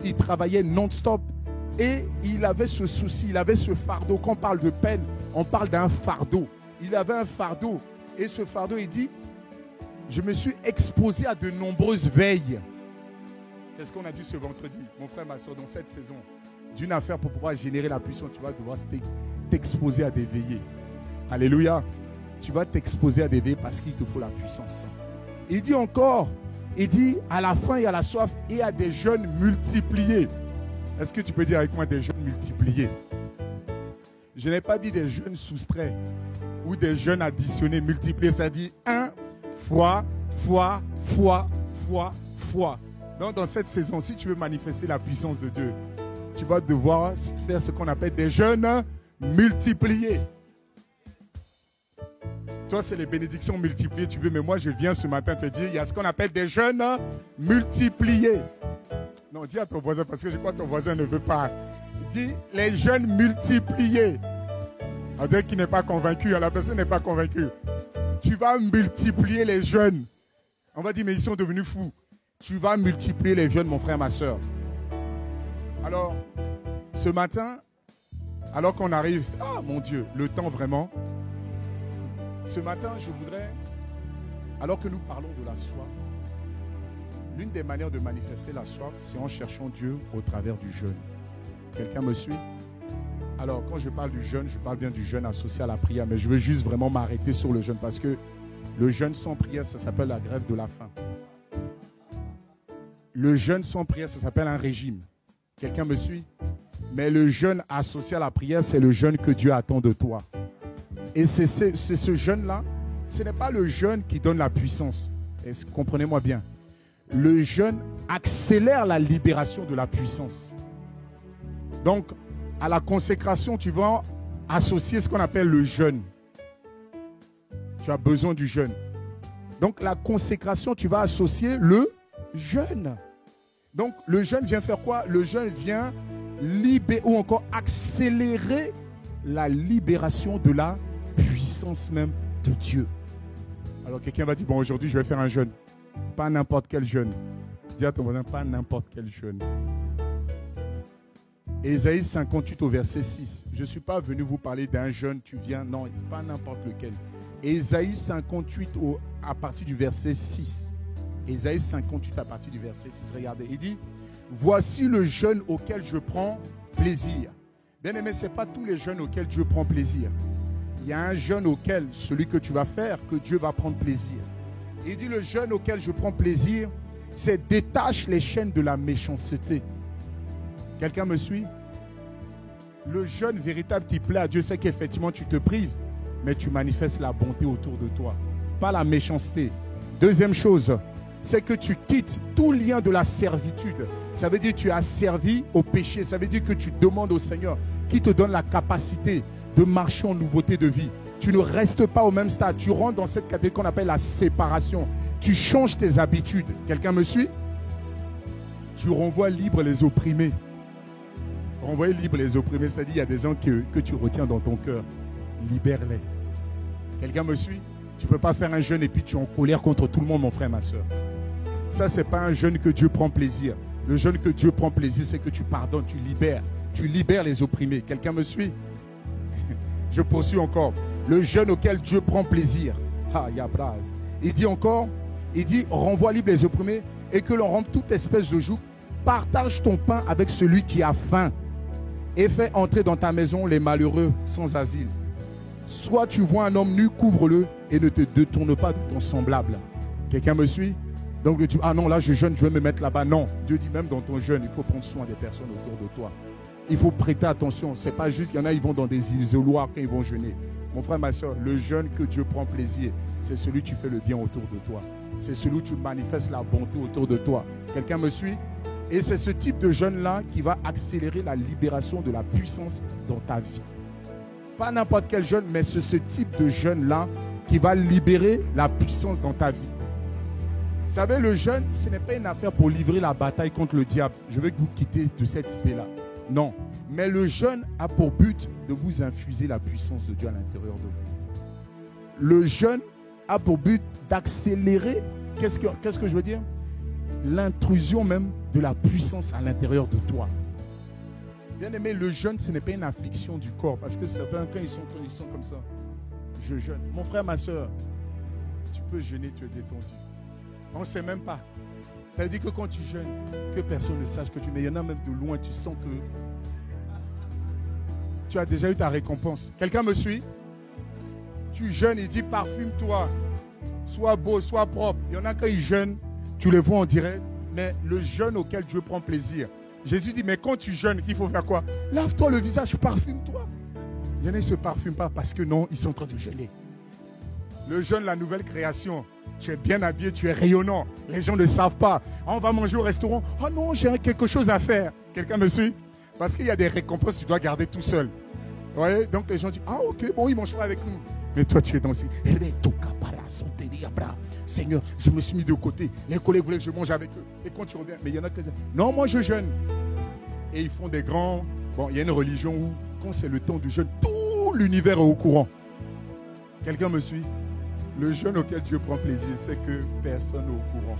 Il travaillait non-stop. Et il avait ce souci, il avait ce fardeau. Quand on parle de peine, on parle d'un fardeau. Il avait un fardeau. Et ce fardeau, il dit, je me suis exposé à de nombreuses veilles. C'est ce qu'on a dit ce vendredi. Mon frère, ma soeur, dans cette saison, d'une affaire pour pouvoir générer la puissance, tu vas devoir t'exposer à des veillées. Alléluia. Tu vas t'exposer à des veillées parce qu'il te faut la puissance. Il dit encore, il dit à la faim et à la soif et à des jeûnes multipliés. Est-ce que tu peux dire avec moi des jeûnes multipliés? Je n'ai pas dit des jeûnes soustraits ou des jeûnes additionnés, multipliés. Ça dit 1 fois. Donc dans cette saison, si tu veux manifester la puissance de Dieu, tu vas devoir faire ce qu'on appelle des jeûnes multipliés. Toi, c'est les bénédictions multipliées, tu veux, mais moi, je viens ce matin te dire, il y a ce qu'on appelle des jeûnes multipliés. Non, dis à ton voisin, parce que je crois que ton voisin ne veut pas. Dis les jeûnes multipliés. On dirait qu'il n'est pas convaincu, la personne n'est pas convaincue. Tu vas multiplier les jeûnes. On va dire, mais ils sont devenus fous. Tu vas multiplier les jeûnes, mon frère, ma soeur. Alors, ce matin, alors qu'on arrive, mon Dieu, le temps vraiment. Ce matin, je voudrais, alors que nous parlons de la soif, l'une des manières de manifester la soif, c'est en cherchant Dieu au travers du jeûne. Quelqu'un me suit? Alors, quand je parle du jeûne, je parle bien du jeûne associé à la prière, mais je veux juste vraiment m'arrêter sur le jeûne parce que le jeûne sans prière, ça s'appelle la grève de la faim. Le jeûne sans prière, ça s'appelle un régime. Quelqu'un me suit? Mais le jeûne associé à la prière, c'est le jeûne que Dieu attend de toi. Et c'est ce jeûne-là, ce n'est pas le jeûne qui donne la puissance. Comprenez-moi bien. Le jeûne accélère la libération de la puissance. Donc, à la consécration, tu vas associer ce qu'on appelle le jeûne. Tu as besoin du jeûne. Donc, la consécration, tu vas associer le jeûne. Donc, le jeûne vient faire quoi? Le jeûne vient libérer ou encore accélérer la libération de la puissance même de Dieu. Alors quelqu'un va dire, bon, aujourd'hui je vais faire un jeûne. Pas n'importe quel jeûne. dis à ton voisin, pas n'importe quel jeûne. Ésaïe 58 au verset 6. Je ne suis pas venu vous parler d'un jeûne, tu viens, non, pas n'importe lequel. Ésaïe 58 à partir du verset 6. Ésaïe 58 à partir du verset 6. Regardez, il dit, voici le jeûne auquel je prends plaisir. Bien aimé, ce n'est pas tous les jeûnes auxquels Dieu prend plaisir. Il y a un jeûne auquel, celui que tu vas faire, que Dieu va prendre plaisir. Il dit, le jeûne auquel je prends plaisir, c'est détache les chaînes de la méchanceté. Quelqu'un me suit? Le jeûne véritable qui plaît à Dieu, c'est qu'effectivement tu te prives, mais tu manifestes la bonté autour de toi, pas la méchanceté. Deuxième chose, c'est que tu quittes tout lien de la servitude. Ça veut dire que tu es asservi au péché. Ça veut dire que tu demandes au Seigneur qui te donne la capacité de marcher en nouveauté de vie. Tu ne restes pas au même stade. Tu rentres dans cette catégorie qu'on appelle la séparation. Tu changes tes habitudes. Quelqu'un me suit? Tu renvoies libre les opprimés. Renvoyer libre les opprimés, ça dit il y a des gens que tu retiens dans ton cœur. Libère-les. Quelqu'un me suit? Tu ne peux pas faire un jeûne et puis tu es en colère contre tout le monde, mon frère, ma soeur. Ça, ce n'est pas un jeûne que Dieu prend plaisir. Le jeûne que Dieu prend plaisir, c'est que tu pardonnes, tu libères. Tu libères les opprimés. Quelqu'un me suit? Je poursuis encore. Le jeûne auquel Dieu prend plaisir. Ah, Yabraz. Il dit encore, il dit, renvoie libre les opprimés et que l'on rompe toute espèce de joug. Partage ton pain avec celui qui a faim et fais entrer dans ta maison les malheureux sans asile. Soit tu vois un homme nu, couvre-le et ne te détourne pas de ton semblable. Quelqu'un me suit? Donc Dieu dit, ah non, là je jeûne, je vais me mettre là-bas. Non, Dieu dit même dans ton jeûne, il faut prendre soin des personnes autour de toi. Il faut prêter attention. Ce n'est pas juste, il y en a, ils vont dans des isoloirs quand ils vont jeûner. Mon frère, ma soeur, le jeûne que Dieu prend plaisir, c'est celui où tu fais le bien autour de toi. C'est celui où tu manifestes la bonté autour de toi. Quelqu'un me suit? Et c'est ce type de jeûne-là qui va accélérer la libération de la puissance dans ta vie. Pas n'importe quel jeûne, mais c'est ce type de jeûne-là qui va libérer la puissance dans ta vie. Vous savez, le jeûne, ce n'est pas une affaire pour livrer la bataille contre le diable. Je veux que vous quittez de cette idée-là. Non. Mais le jeûne a pour but de vous infuser la puissance de Dieu à l'intérieur de vous. Le jeûne a pour but d'accélérer, qu'est-ce que je veux dire? L'intrusion même de la puissance à l'intérieur de toi. Bien aimé, le jeûne, ce n'est pas une affliction du corps. Parce que certains, quand ils sont comme ça, je jeûne. Mon frère, ma soeur, tu peux jeûner, tu es détendu. On ne sait même pas. Ça veut dire que quand tu jeûnes, que personne ne sache que tu... Mais il y en a même de loin, tu sens que tu as déjà eu ta récompense. Quelqu'un me suit? Tu jeûnes, il dit parfume-toi. Sois beau, sois propre. Il y en a quand ils jeûnent, tu les vois en direct. Mais le jeûne auquel Dieu prend plaisir. Jésus dit, mais quand tu jeûnes, qu'il faut faire quoi? Lave-toi le visage, parfume-toi. Il y en a qui ne se parfument pas parce que non, ils sont en train de jeûner. Le jeûne, la nouvelle création. Tu es bien habillé, tu es rayonnant. Les gens ne savent pas. On va manger au restaurant. Oh non, j'ai quelque chose à faire. Quelqu'un me suit? Parce qu'il y a des récompenses que tu dois garder tout seul. Vous voyez? Donc les gens disent, ah ok, bon, ils mangent pas avec nous. Mais toi, tu es dans aussi. Seigneur, je me suis mis de côté. Les collègues voulaient que je mange avec eux. Et quand tu reviens, mais il y en a qui disent, non, moi je jeûne. Et ils font des grands... Bon, il y a une religion où, quand c'est le temps du jeûne, tout l'univers est au courant. Quelqu'un me suit? Le jeûne auquel Dieu prend plaisir, c'est que personne n'est au courant.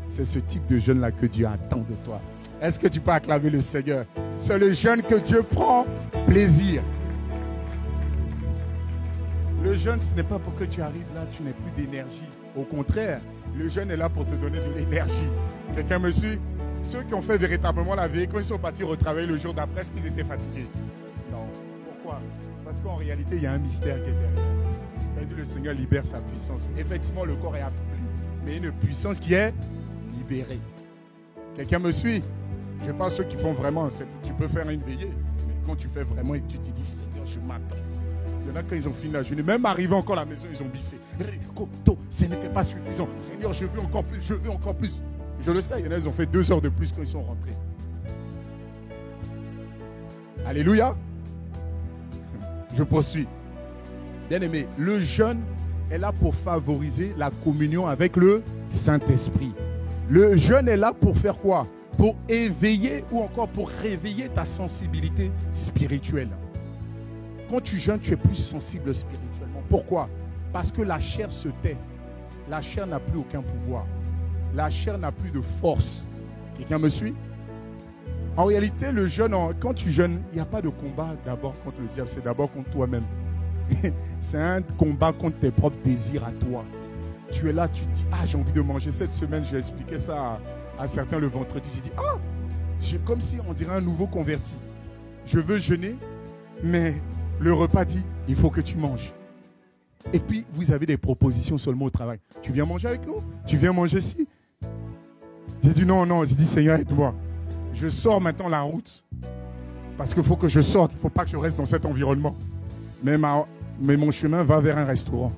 C'est ce type de jeûne-là que Dieu attend de toi. Est-ce que tu peux acclamer le Seigneur? C'est le jeûne que Dieu prend plaisir. Le jeûne, ce n'est pas pour que tu arrives là, tu n'aies plus d'énergie. Au contraire, le jeûne est là pour te donner de l'énergie. Quelqu'un me suit? Ceux qui ont fait véritablement la veille, quand ils sont partis retravailler le jour d'après, est-ce qu'ils étaient fatigués? Non. Pourquoi? Parce qu'en réalité, il y a un mystère qui est derrière. Ça veut dire que le Seigneur libère sa puissance. Effectivement, le corps est affaibli, mais une puissance qui est libérée. Quelqu'un me suit? Je ne sais pas ceux qui font vraiment, tu peux faire une veillée, mais quand tu fais vraiment et tu te dis, Seigneur, je m'attends. Il y en a quand ils ont fini la journée, même arrivé encore à la maison, ils ont bissé. Ce n'était pas suffisant. Seigneur, je veux encore plus, je veux encore plus. Je le sais, il y en a, ils ont fait 2 heures de plus quand ils sont rentrés. Alléluia. Je poursuis. Bien-aimé, le jeûne est là pour favoriser la communion avec le Saint-Esprit. Le jeûne est là pour faire quoi? Pour éveiller ou encore pour réveiller ta sensibilité spirituelle. Quand tu jeûnes, tu es plus sensible spirituellement. Pourquoi? Parce que la chair se tait. La chair n'a plus aucun pouvoir. la chair n'a plus de force. Quelqu'un me suit? En réalité, le jeûne, quand tu jeûnes, il n'y a pas de combat d'abord contre le diable, c'est d'abord contre toi-même. C'est un combat contre tes propres désirs à toi. Tu es là, tu te dis, ah, j'ai envie de manger. Cette semaine, j'ai expliqué ça à certains le vendredi. J'ai dit, ah, comme si on dirait un nouveau converti. Je veux jeûner, mais le repas dit, il faut que tu manges. Et puis, vous avez des propositions seulement au travail. Tu viens manger avec nous? Tu viens manger ici? J'ai dit non. J'ai dit, Seigneur, aide-moi. Je sors maintenant la route. Parce qu'il faut que je sorte. Il ne faut pas que je reste dans cet environnement. Mais mon chemin va vers un restaurant.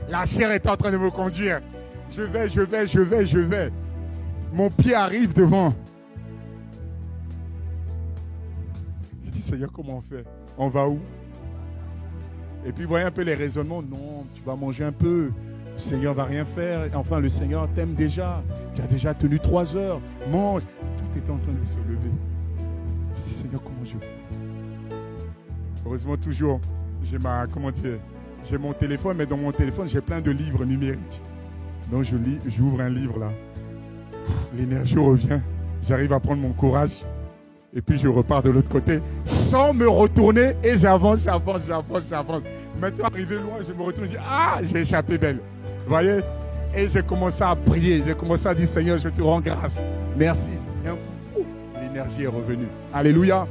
La chair est en train de me conduire. Je vais. Mon pied arrive devant. J'ai dit, Seigneur, comment on fait? On va où? Et puis, voyez un peu les raisonnements. Non, tu vas manger un peu. Le Seigneur ne va rien faire. Enfin, le Seigneur t'aime déjà. Tu as déjà tenu 3 heures. Mange. Tout était en train de se lever. J'ai dit, Seigneur, comment je fais? Heureusement, toujours, j'ai mon téléphone, mais dans mon téléphone, j'ai plein de livres numériques. Donc, j'ouvre un livre là. L'énergie revient. J'arrive à prendre mon courage. Et puis, je repars de l'autre côté sans me retourner et j'avance. Maintenant, arrivé loin, je me retourne et je dis, ah, j'ai échappé belle. Vous voyez? Et j'ai commencé à prier. J'ai commencé à dire, Seigneur, je te rends grâce. Merci. Et un coup, l'énergie est revenue. Alléluia.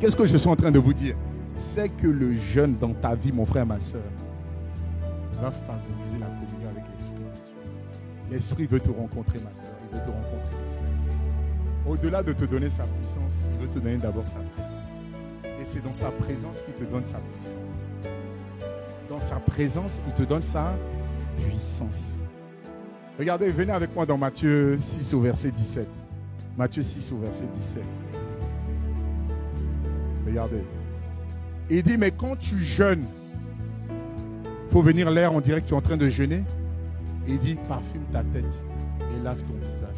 Qu'est-ce que je suis en train de vous dire? C'est que le jeûne dans ta vie, mon frère, ma soeur, va favoriser la communion avec l'Esprit de Dieu. L'Esprit veut te rencontrer, ma soeur. Il veut te rencontrer. Au-delà de te donner sa puissance, il veut te donner d'abord sa présence. Et c'est dans sa présence qu'il te donne sa puissance. Dans sa présence, il te donne sa puissance. Regardez, venez avec moi dans Matthieu 6 au verset 17. Matthieu 6 au verset 17. Regardez. Il dit, mais quand tu jeûnes, il faut venir l'air, on dirait que tu es en train de jeûner. Il dit, parfume ta tête et lave ton visage.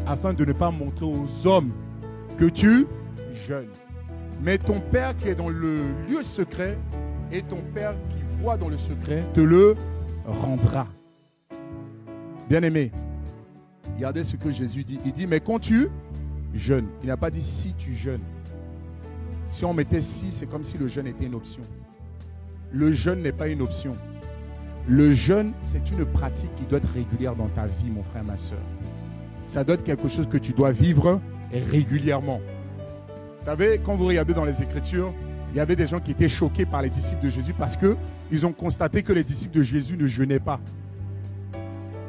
Afin de ne pas montrer aux hommes que tu jeûnes. Mais ton Père qui est dans le lieu secret et ton Père qui voit dans le secret te le rendra. Bien-aimé, regardez ce que Jésus dit. Il dit, mais quand tu jeûnes, il n'a pas dit si tu jeûnes. Si on mettait si, c'est comme si le jeûne était une option. Le jeûne n'est pas une option. Le jeûne, c'est une pratique qui doit être régulière dans ta vie, mon frère, ma soeur. Ça doit être quelque chose que tu dois vivre régulièrement. Vous savez, quand vous regardez dans les Écritures, il y avait des gens qui étaient choqués par les disciples de Jésus parce qu'ils ont constaté que les disciples de Jésus ne jeûnaient pas.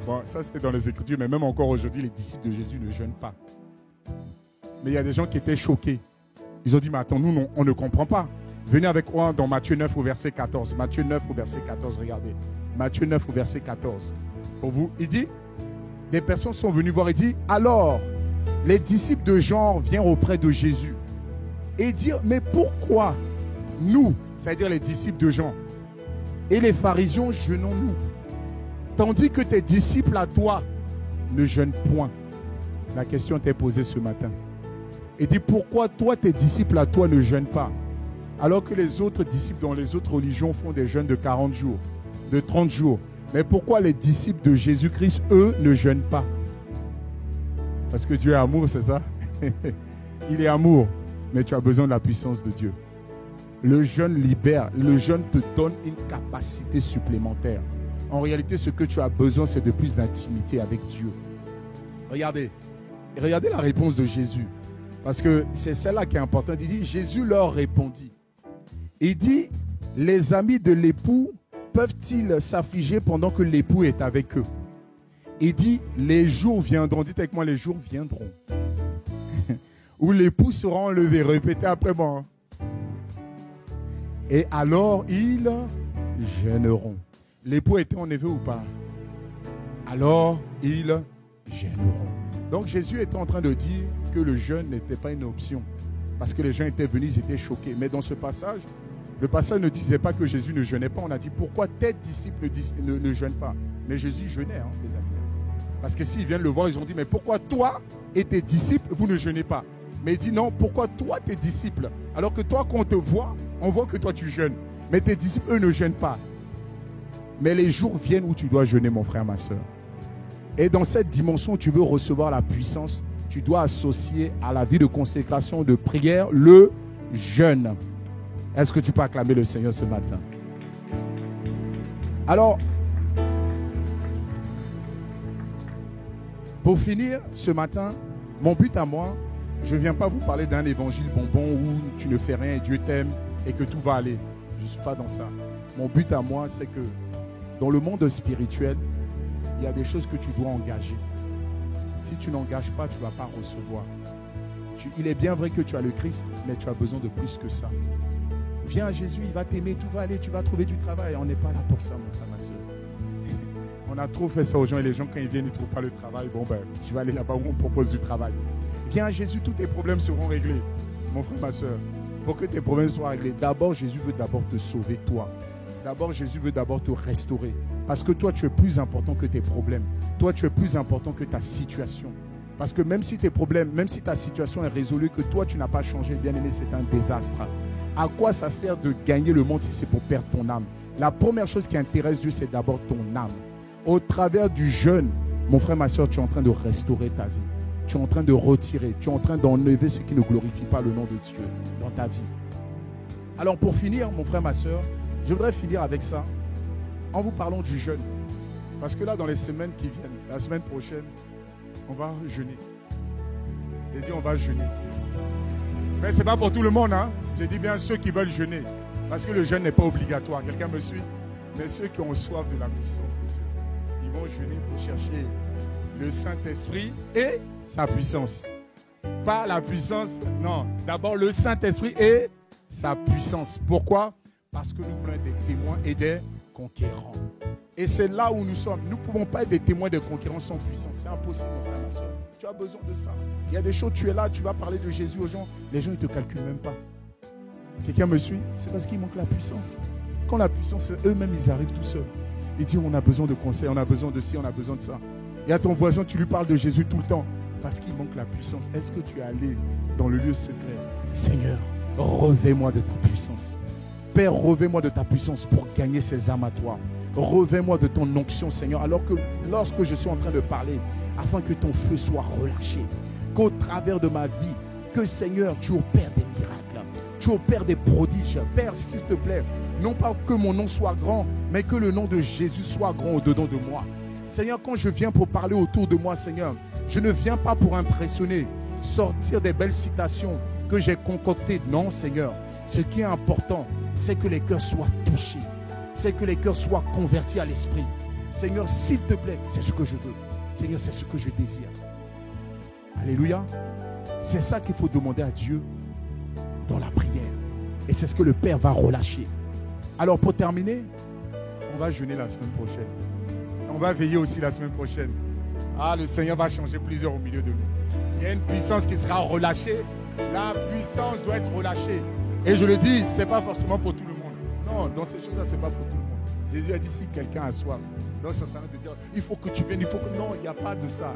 Bon, ça c'était dans les Écritures, mais même encore aujourd'hui, les disciples de Jésus ne jeûnent pas. Mais il y a des gens qui étaient choqués. Ils ont dit, mais attends, nous, non, on ne comprend pas. Venez avec moi dans Matthieu 9 au verset 14. Matthieu 9 au verset 14, regardez. Matthieu 9 au verset 14. Pour vous, il dit, des personnes sont venues voir, il dit, alors, les disciples de Jean viennent auprès de Jésus et dire, mais pourquoi nous, c'est-à-dire les disciples de Jean, et les pharisiens jeûnons-nous, tandis que tes disciples à toi ne jeûnent point? La question t'est posée ce matin. Il dit, pourquoi toi, tes disciples à toi ne jeûnent pas, alors que les autres disciples dans les autres religions font des jeûnes de 40 jours, de 30 jours. Mais pourquoi les disciples de Jésus-Christ, eux, ne jeûnent pas? Parce que Dieu est amour, c'est ça? Il est amour, mais tu as besoin de la puissance de Dieu. Le jeûne libère, le jeûne te donne une capacité supplémentaire. En réalité, ce que tu as besoin, c'est de plus d'intimité avec Dieu. Regardez la réponse de Jésus. Parce que c'est celle-là qui est importante. Il dit, Jésus leur répondit. Il dit, les amis de l'époux peuvent-ils s'affliger pendant que l'époux est avec eux? Il dit, les jours viendront. Dites avec moi, les jours viendront. Où l'époux sera enlevé. Répétez après moi. Et alors, ils jeûneront. L'époux était enlevé ou pas? Alors, ils jeûneront. Donc, Jésus était en train de dire que le jeûne n'était pas une option. Parce que les gens étaient venus, ils étaient choqués. Mais dans ce passage, le passage ne disait pas que Jésus ne jeûnait pas. On a dit, pourquoi tes disciples ne jeûnent pas? Mais Jésus jeûnait, les amis. Parce que s'ils viennent le voir, ils ont dit, mais pourquoi toi et tes disciples, vous ne jeûnez pas? Mais il dit, non, pourquoi toi, tes disciples? Alors que toi, quand on te voit, on voit que toi, tu jeûnes. Mais tes disciples, eux, ne jeûnent pas. Mais les jours viennent où tu dois jeûner, mon frère, ma soeur. Et dans cette dimension, tu veux recevoir la puissance, tu dois associer à la vie de consécration, de prière, le jeûne. Est-ce que tu peux acclamer le Seigneur ce matin? Alors, pour finir ce matin, mon but à moi, je ne viens pas vous parler d'un évangile bonbon où tu ne fais rien et Dieu t'aime et que tout va aller. Je ne suis pas dans ça. Mon but à moi, c'est que dans le monde spirituel, il y a des choses que tu dois engager. Si tu n'engages pas, tu ne vas pas recevoir. Il est bien vrai que tu as le Christ, mais tu as besoin de plus que ça. Viens à Jésus, il va t'aimer, tout va aller, tu vas trouver du travail. On n'est pas là pour ça, mon frère, ma soeur. On a trop fait ça aux gens et les gens, quand ils viennent, ils ne trouvent pas le travail. Bon, ben, tu vas aller là-bas où on propose du travail. Viens à Jésus, tous tes problèmes seront réglés. Mon frère, ma soeur, pour que tes problèmes soient réglés, d'abord, Jésus veut d'abord te sauver, toi. D'abord, Jésus veut d'abord te restaurer. Parce que toi, tu es plus important que tes problèmes. Toi, tu es plus important que ta situation. Parce que même si tes problèmes, même si ta situation est résolue, que toi, tu n'as pas changé, bien aimé, c'est un désastre. À quoi ça sert de gagner le monde si c'est pour perdre ton âme? La première chose qui intéresse Dieu, c'est d'abord ton âme. Au travers du jeûne, mon frère, ma soeur, tu es en train de restaurer ta vie. Tu es en train de retirer, tu es en train d'enlever ce qui ne glorifie pas le nom de Dieu dans ta vie. Alors pour finir, mon frère, ma soeur, je voudrais finir avec ça en vous parlant du jeûne. Parce que là, dans les semaines qui viennent, la semaine prochaine, on va jeûner. J'ai dit on va jeûner. Mais ce n'est pas pour tout le monde, hein. J'ai dit bien ceux qui veulent jeûner. Parce que le jeûne n'est pas obligatoire. Quelqu'un me suit? Mais ceux qui ont soif de la puissance de Dieu, ils vont jeûner pour chercher le Saint-Esprit et sa puissance. Pas la puissance, non. D'abord le Saint-Esprit et sa puissance. Pourquoi? Parce que nous voulons être des témoins et des conquérants. Et c'est là où nous sommes. Nous ne pouvons pas être des témoins des conquérants sans puissance. C'est impossible, mon frère, ma soeur. Tu as besoin de ça. Il y a des choses, tu es là, tu vas parler de Jésus aux gens. Les gens, ils ne te calculent même pas. Quelqu'un me suit? C'est parce qu'il manque la puissance. Quand la puissance, eux-mêmes, ils arrivent tout seuls. Ils disent, on a besoin de conseils, on a besoin de ci, on a besoin de ça. Et à ton voisin, tu lui parles de Jésus tout le temps. Parce qu'il manque la puissance. Est-ce que tu es allé dans le lieu secret? Seigneur, revêt-moi de ta puissance. Père, revêt-moi de ta puissance pour gagner ces âmes à toi. Revêt-moi de ton onction, Seigneur, alors que lorsque je suis en train de parler, afin que ton feu soit relâché, qu'au travers de ma vie, que Seigneur, tu opères des miracles, tu opères des prodiges. Père, s'il te plaît, non pas que mon nom soit grand, mais que le nom de Jésus soit grand au-dedans de moi. Seigneur, quand je viens pour parler autour de moi, Seigneur, je ne viens pas pour impressionner, sortir des belles citations que j'ai concoctées. Non, Seigneur, ce qui est important, c'est que les cœurs soient touchés. C'est que les cœurs soient convertis à l'esprit. Seigneur, s'il te plaît, c'est ce que je veux. Seigneur, c'est ce que je désire. Alléluia. C'est ça qu'il faut demander à Dieu dans la prière. Et c'est ce que le Père va relâcher. Alors pour terminer, on va jeûner la semaine prochaine. On va veiller aussi la semaine prochaine. Ah, le Seigneur va changer plusieurs au milieu de nous. Il y a une puissance qui sera relâchée. La puissance doit être relâchée. Et je le dis, ce n'est pas forcément pour tout le monde. Non, dans ces choses-là, ce n'est pas pour tout le monde. Jésus a dit, si quelqu'un a soif, non, ça sert à rien de dire, il faut que tu viennes, il faut que... Non, il n'y a pas de ça.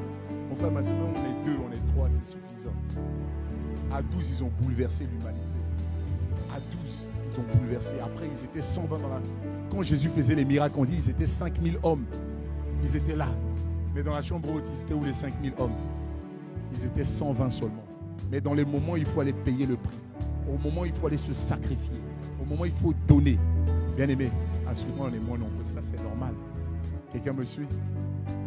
Mon frère, ma soeur, on est 2, on est 3, c'est suffisant. À 12, ils ont bouleversé l'humanité. À 12, ils ont bouleversé. Après, ils étaient 120 dans la... Quand Jésus faisait les miracles, on dit, ils étaient 5000 hommes. Ils étaient là. Mais dans la chambre haute, ils étaient où les 5000 hommes? Ils étaient 120 seulement. Mais dans les moments où il faut aller payer le prix, au moment où il faut aller se sacrifier, au moment où il faut donner, bien aimé, assurément on est moins nombreux. Ça, c'est normal. Quelqu'un me suit?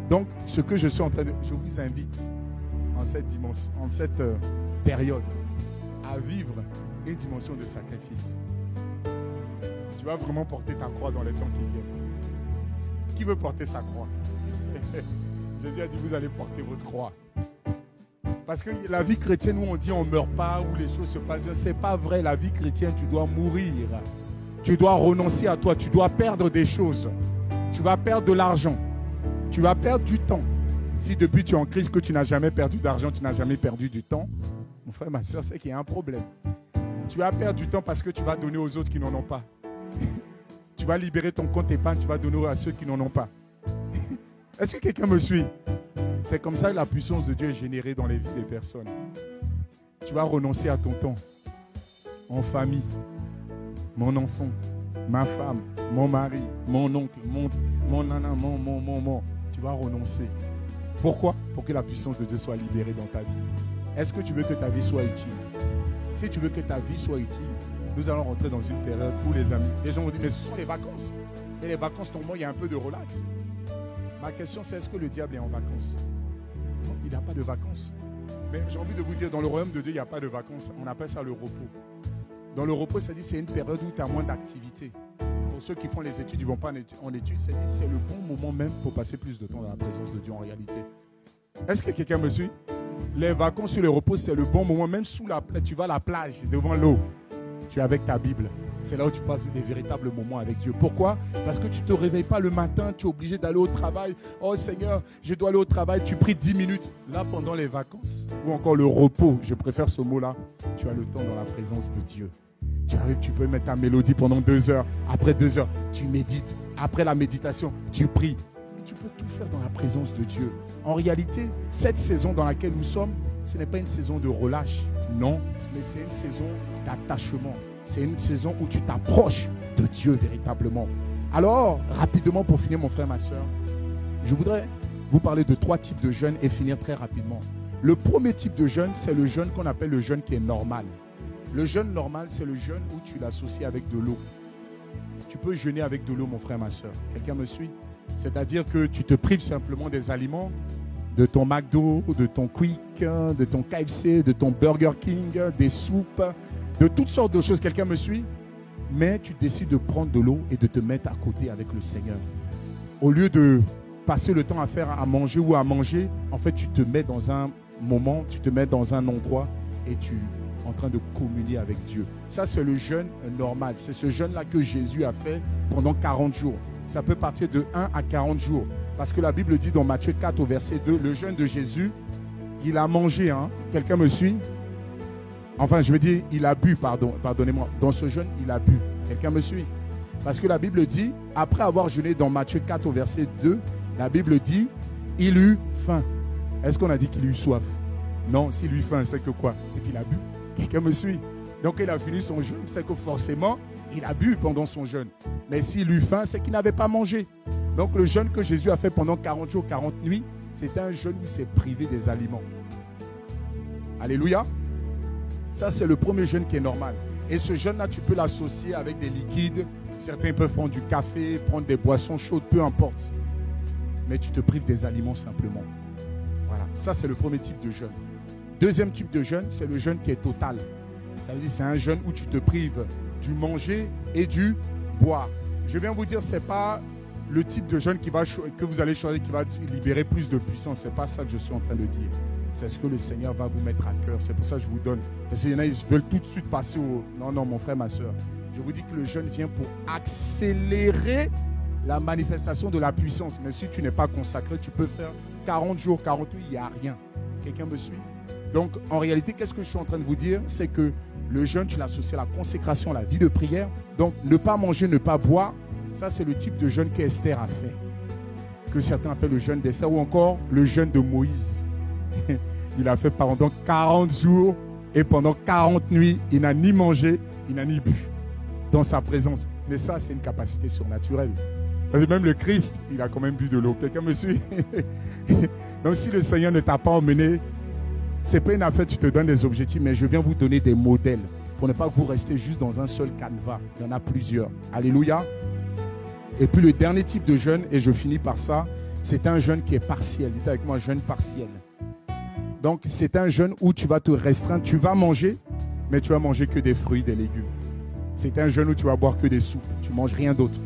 Donc, ce que je suis en train de... Je vous invite en cette dimension, en cette période, à vivre une dimension de sacrifice. Tu vas vraiment porter ta croix dans les temps qui viennent. Qui veut porter sa croix? Jésus a dit, vous allez porter votre croix. Parce que la vie chrétienne où on dit on ne meurt pas, où les choses se passent bien, ce n'est pas vrai. La vie chrétienne, tu dois mourir. Tu dois renoncer à toi. Tu dois perdre des choses. Tu vas perdre de l'argent. Tu vas perdre du temps. Si depuis tu es en crise que tu n'as jamais perdu d'argent, tu n'as jamais perdu du temps, mon frère, ma soeur, c'est qu'il y a un problème. Tu vas perdre du temps parce que tu vas donner aux autres qui n'en ont pas. Tu vas libérer ton compte épargne, tu vas donner à ceux qui n'en ont pas. Est-ce que quelqu'un me suit? C'est comme ça que la puissance de Dieu est générée dans les vies des personnes. Tu vas renoncer à ton temps en famille. Mon enfant, ma femme, mon mari, mon oncle, mon nana, mon. Tu vas renoncer. Pourquoi? Pour que la puissance de Dieu soit libérée dans ta vie. Est-ce que tu veux que ta vie soit utile? Si tu veux que ta vie soit utile, nous allons rentrer dans une période où les amis, les gens vont dire, mais ce sont les vacances. Et les vacances, normalement, il y a un peu de relax. Ma question, c'est est-ce que le diable est en vacances? Non, il n'a pas de vacances. Mais j'ai envie de vous dire, dans le royaume de Dieu, il n'y a pas de vacances. On appelle ça le repos. Dans le repos, ça dit c'est une période où tu as moins d'activité. Pour ceux qui font les études, ils ne vont pas en études. Ça dit c'est le bon moment même pour passer plus de temps dans la présence de Dieu en réalité. Est-ce que quelqu'un me suit? Les vacances sur le repos, c'est le bon moment. Même sous la plage, tu vas à la plage, devant l'eau. Tu es avec ta Bible. C'est là où tu passes des véritables moments avec Dieu. Pourquoi? Parce que tu ne te réveilles pas le matin, tu es obligé d'aller au travail. Oh Seigneur, je dois aller au travail. Tu pries 10 minutes. Là, pendant les vacances, ou encore le repos, je préfère ce mot-là, tu as le temps dans la présence de Dieu. Tu arrives, tu peux mettre ta mélodie pendant 2 heures. Après 2 heures, tu médites. Après la méditation, tu pries. Tu peux tout faire dans la présence de Dieu. En réalité, cette saison dans laquelle nous sommes, ce n'est pas une saison de relâche, non, mais c'est une saison d'attachement. C'est une saison où tu t'approches de Dieu véritablement. Alors, rapidement pour finir mon frère, ma soeur, je voudrais vous parler de 3 types de jeûnes et finir très rapidement. Le premier type de jeûne, c'est le jeûne qu'on appelle le jeûne qui est normal. Le jeûne normal, c'est le jeûne où tu l'associes avec de l'eau. Tu peux jeûner avec de l'eau, mon frère, ma soeur. Quelqu'un me suit? C'est-à-dire que tu te prives simplement des aliments, de ton McDo, de ton Quick, de ton KFC, de ton Burger King, des soupes, de toutes sortes de choses. Quelqu'un me suit? Mais tu décides de prendre de l'eau et de te mettre à côté avec le Seigneur. Au lieu de passer le temps à faire à manger ou à manger, en fait, tu te mets dans un moment, tu te mets dans un endroit et tu es en train de communier avec Dieu. Ça, c'est le jeûne normal. C'est ce jeûne-là que Jésus a fait pendant 40 jours. Ça peut partir de 1 à 40 jours. Parce que la Bible dit dans Matthieu 4 au verset 2, le jeûne de Jésus, il a mangé. Hein? Quelqu'un me suit? Enfin, je veux dire, il a bu, pardonnez-moi. Dans ce jeûne, il a bu. Quelqu'un me suit? Parce que la Bible dit, après avoir jeûné dans Matthieu 4 au verset 2, la Bible dit, il eut faim. Est-ce qu'on a dit qu'il eut soif? Non, s'il eut faim, c'est que quoi? C'est qu'il a bu. Quelqu'un me suit? Donc, il a fini son jeûne, c'est que forcément, il a bu pendant son jeûne. Mais s'il eut faim, c'est qu'il n'avait pas mangé. Donc, le jeûne que Jésus a fait pendant 40 jours, 40 nuits, c'était un jeûne où il s'est privé des aliments. Alléluia. Ça, c'est le premier jeûne qui est normal. Et ce jeûne-là, tu peux l'associer avec des liquides. Certains peuvent prendre du café, prendre des boissons chaudes, peu importe. Mais tu te prives des aliments simplement. Voilà. Ça, c'est le premier type de jeûne. Deuxième type de jeûne, c'est le jeûne qui est total. Ça veut dire que c'est un jeûne où tu te prives du manger et du boire. Je viens vous dire, ce n'est pas le type de jeûne que vous allez choisir qui va libérer plus de puissance. Ce n'est pas ça que je suis en train de dire. C'est ce que le Seigneur va vous mettre à cœur. C'est pour ça que je vous donne. Parce qu'il y en a, ils veulent tout de suite passer au... Non, mon frère, ma soeur. Je vous dis que le jeûne vient pour accélérer la manifestation de la puissance. Mais si tu n'es pas consacré, tu peux faire 40 jours, 48, il n'y a rien. Quelqu'un me suit? Donc, en réalité, qu'est-ce que je suis en train de vous dire? C'est que le jeûne, tu l'associes à la consécration, à la vie de prière. Donc, ne pas manger, ne pas boire, ça, c'est le type de jeûne qu'Esther a fait. Que certains appellent le jeûne d'Esther ou encore le jeûne de Moïse. Il a fait pendant 40 jours et pendant 40 nuits, il n'a ni mangé, il n'a ni bu dans sa présence. Mais ça, c'est une capacité surnaturelle. Parce que même le Christ, il a quand même bu de l'eau. Quelqu'un me suit? Donc, si le Seigneur ne t'a pas emmené, ce n'est pas une affaire, tu te donnes des objectifs, mais je viens vous donner des modèles pour ne pas que vous restez juste dans un seul canevas. Il y en a plusieurs. Alléluia. Et puis le dernier type de jeûne, et je finis par ça, c'est un jeûne qui est partiel. Dites avec moi, jeûne partiel. Donc, c'est un jeûne où tu vas te restreindre. Tu vas manger, mais tu vas manger que des fruits, des légumes. C'est un jeûne où tu vas boire que des soupes. Tu ne manges rien d'autre.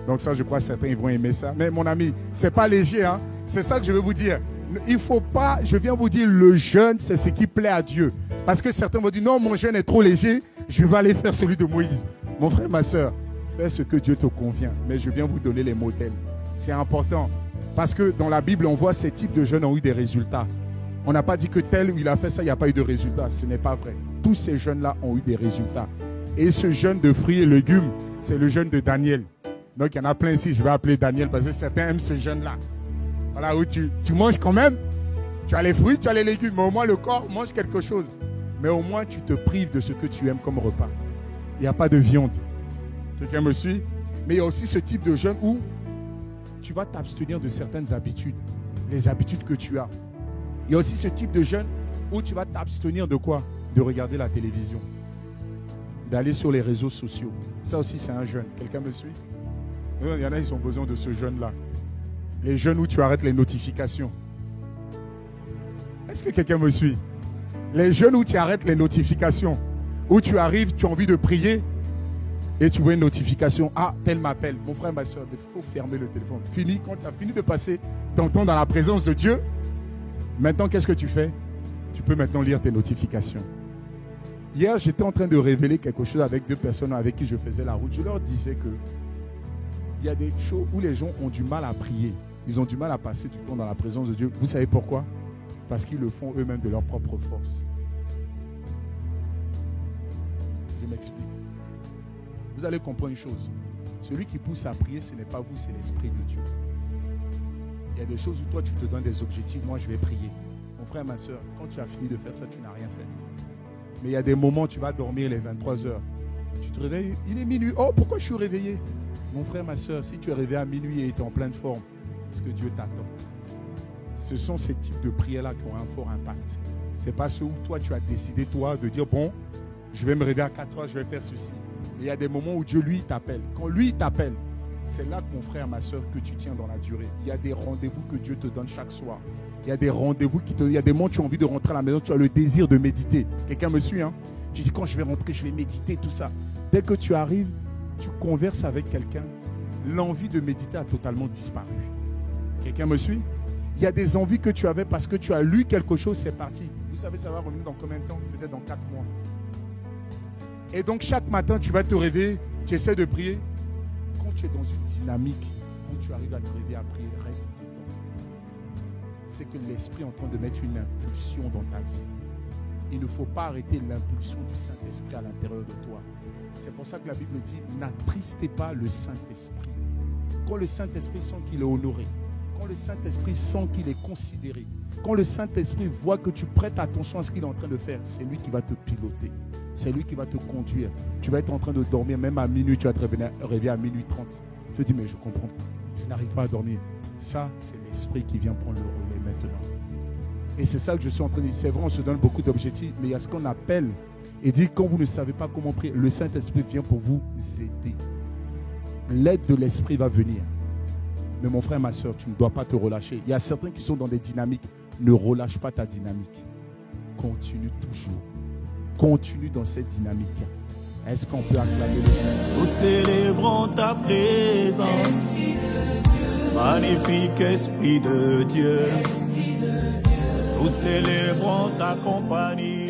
Donc ça, je crois que certains ils vont aimer ça. Mais mon ami, ce n'est pas léger. Hein? C'est ça que je veux vous dire. Il ne faut pas, je viens vous dire, le jeûne, c'est ce qui plaît à Dieu. Parce que certains vont dire, non, mon jeûne est trop léger, je vais aller faire celui de Moïse. Mon frère, ma soeur, fais ce que Dieu te convient. Mais je viens vous donner les modèles. C'est important. Parce que dans la Bible, on voit ces types de jeûnes ont eu des résultats. On n'a pas dit que tel où il a fait ça, il n'y a pas eu de résultats. Ce n'est pas vrai. Tous ces jeûnes-là ont eu des résultats. Et ce jeûne de fruits et légumes, c'est le jeûne de Daniel. Donc, il y en a plein ici, je vais appeler Daniel parce que certains aiment ce jeûne-là. Voilà, où tu manges quand même. Tu as les fruits, tu as les légumes, mais au moins le corps mange quelque chose. Mais au moins, tu te prives de ce que tu aimes comme repas. Il n'y a pas de viande. Quelqu'un me suit? Mais il y a aussi ce type de jeûne où tu vas t'abstenir de certaines habitudes, les habitudes que tu as. Il y a aussi ce type de jeûne où tu vas t'abstenir de quoi? De regarder la télévision, d'aller sur les réseaux sociaux. Ça aussi, c'est un jeûne. Quelqu'un me suit? Il y en a, ils ont besoin de ce jeûne-là. Les jeûnes où tu arrêtes les notifications. Est-ce que quelqu'un me suit? Les jeûnes où tu arrêtes les notifications, où tu arrives, tu as envie de prier, et tu vois une notification. Ah, tel m'appelle. Mon frère, ma soeur, il faut fermer le téléphone. Fini, quand tu as fini de passer ton temps dans la présence de Dieu, maintenant, qu'est-ce que tu fais? Tu peux maintenant lire tes notifications. Hier, j'étais en train de révéler quelque chose avec 2 personnes avec qui je faisais la route. Je leur disais que il y a des choses où les gens ont du mal à prier. Ils ont du mal à passer du temps dans la présence de Dieu. Vous savez pourquoi? Parce qu'ils le font eux-mêmes de leur propre force. Je m'explique. Vous allez comprendre une chose. Celui qui pousse à prier, ce n'est pas vous, c'est l'Esprit de Dieu. Il y a des choses où toi, tu te donnes des objectifs. Moi, je vais prier. Mon frère, ma soeur, quand tu as fini de faire ça, tu n'as rien fait. Mais il y a des moments où tu vas dormir les 23 heures. Tu te réveilles, il est minuit. Oh, pourquoi je suis réveillé? Mon frère, ma soeur, si tu es réveillé à minuit et tu es en pleine forme, parce que Dieu t'attend. Ce sont ces types de prières-là qui ont un fort impact. Ce n'est pas ceux où toi, tu as décidé, toi, de dire, bon, je vais me réveiller à 4 heures, je vais faire ceci. Mais il y a des moments où Dieu, lui, t'appelle. Quand lui, t'appelle, c'est là, mon frère, ma soeur, que tu tiens dans la durée. Il y a des rendez-vous que Dieu te donne chaque soir. Il y a des rendez-vous il y a des moments où tu as envie de rentrer à la maison, tu as le désir de méditer. Quelqu'un me suit, hein? Tu dis, quand je vais rentrer, je vais méditer, tout ça. Dès que tu arrives, tu converses avec quelqu'un, l'envie de méditer a totalement disparu. Quelqu'un me suit? Il y a des envies que tu avais parce que tu as lu quelque chose, c'est parti. Vous savez, ça va revenir dans combien de temps? Peut-être dans 4 mois. Et donc, chaque matin, tu vas te réveiller, tu essaies de prier. Quand tu es dans une dynamique, quand tu arrives à te réveiller à prier, reste dedans. C'est que l'Esprit est en train de mettre une impulsion dans ta vie. Il ne faut pas arrêter l'impulsion du Saint-Esprit à l'intérieur de toi. C'est pour ça que la Bible dit, n'attristez pas le Saint-Esprit. Quand le Saint-Esprit sent qu'il est honoré, quand le Saint-Esprit sent qu'il est considéré, quand le Saint-Esprit voit que tu prêtes attention à ce qu'il est en train de faire, c'est lui qui va te piloter. C'est lui qui va te conduire. Tu vas être en train de dormir, même à minuit, tu vas te réveiller à minuit 30. Tu te dis, mais je comprends, je n'arrive pas à dormir. Ça, c'est l'Esprit qui vient prendre le relais maintenant. Et c'est ça que je suis en train de dire. C'est vrai, on se donne beaucoup d'objectifs, mais il y a ce qu'on appelle, et dit, quand vous ne savez pas comment prier, le Saint-Esprit vient pour vous aider. L'aide de l'Esprit va venir. Mais mon frère, ma soeur, tu ne dois pas te relâcher. Il y a certains qui sont dans des dynamiques. Ne relâche pas ta dynamique. Continue toujours. Continue dans cette dynamique. Est-ce qu'on peut acclamer le Seigneur? Nous célébrons ta présence. Magnifique Esprit de Dieu. Nous célébrons ta compagnie.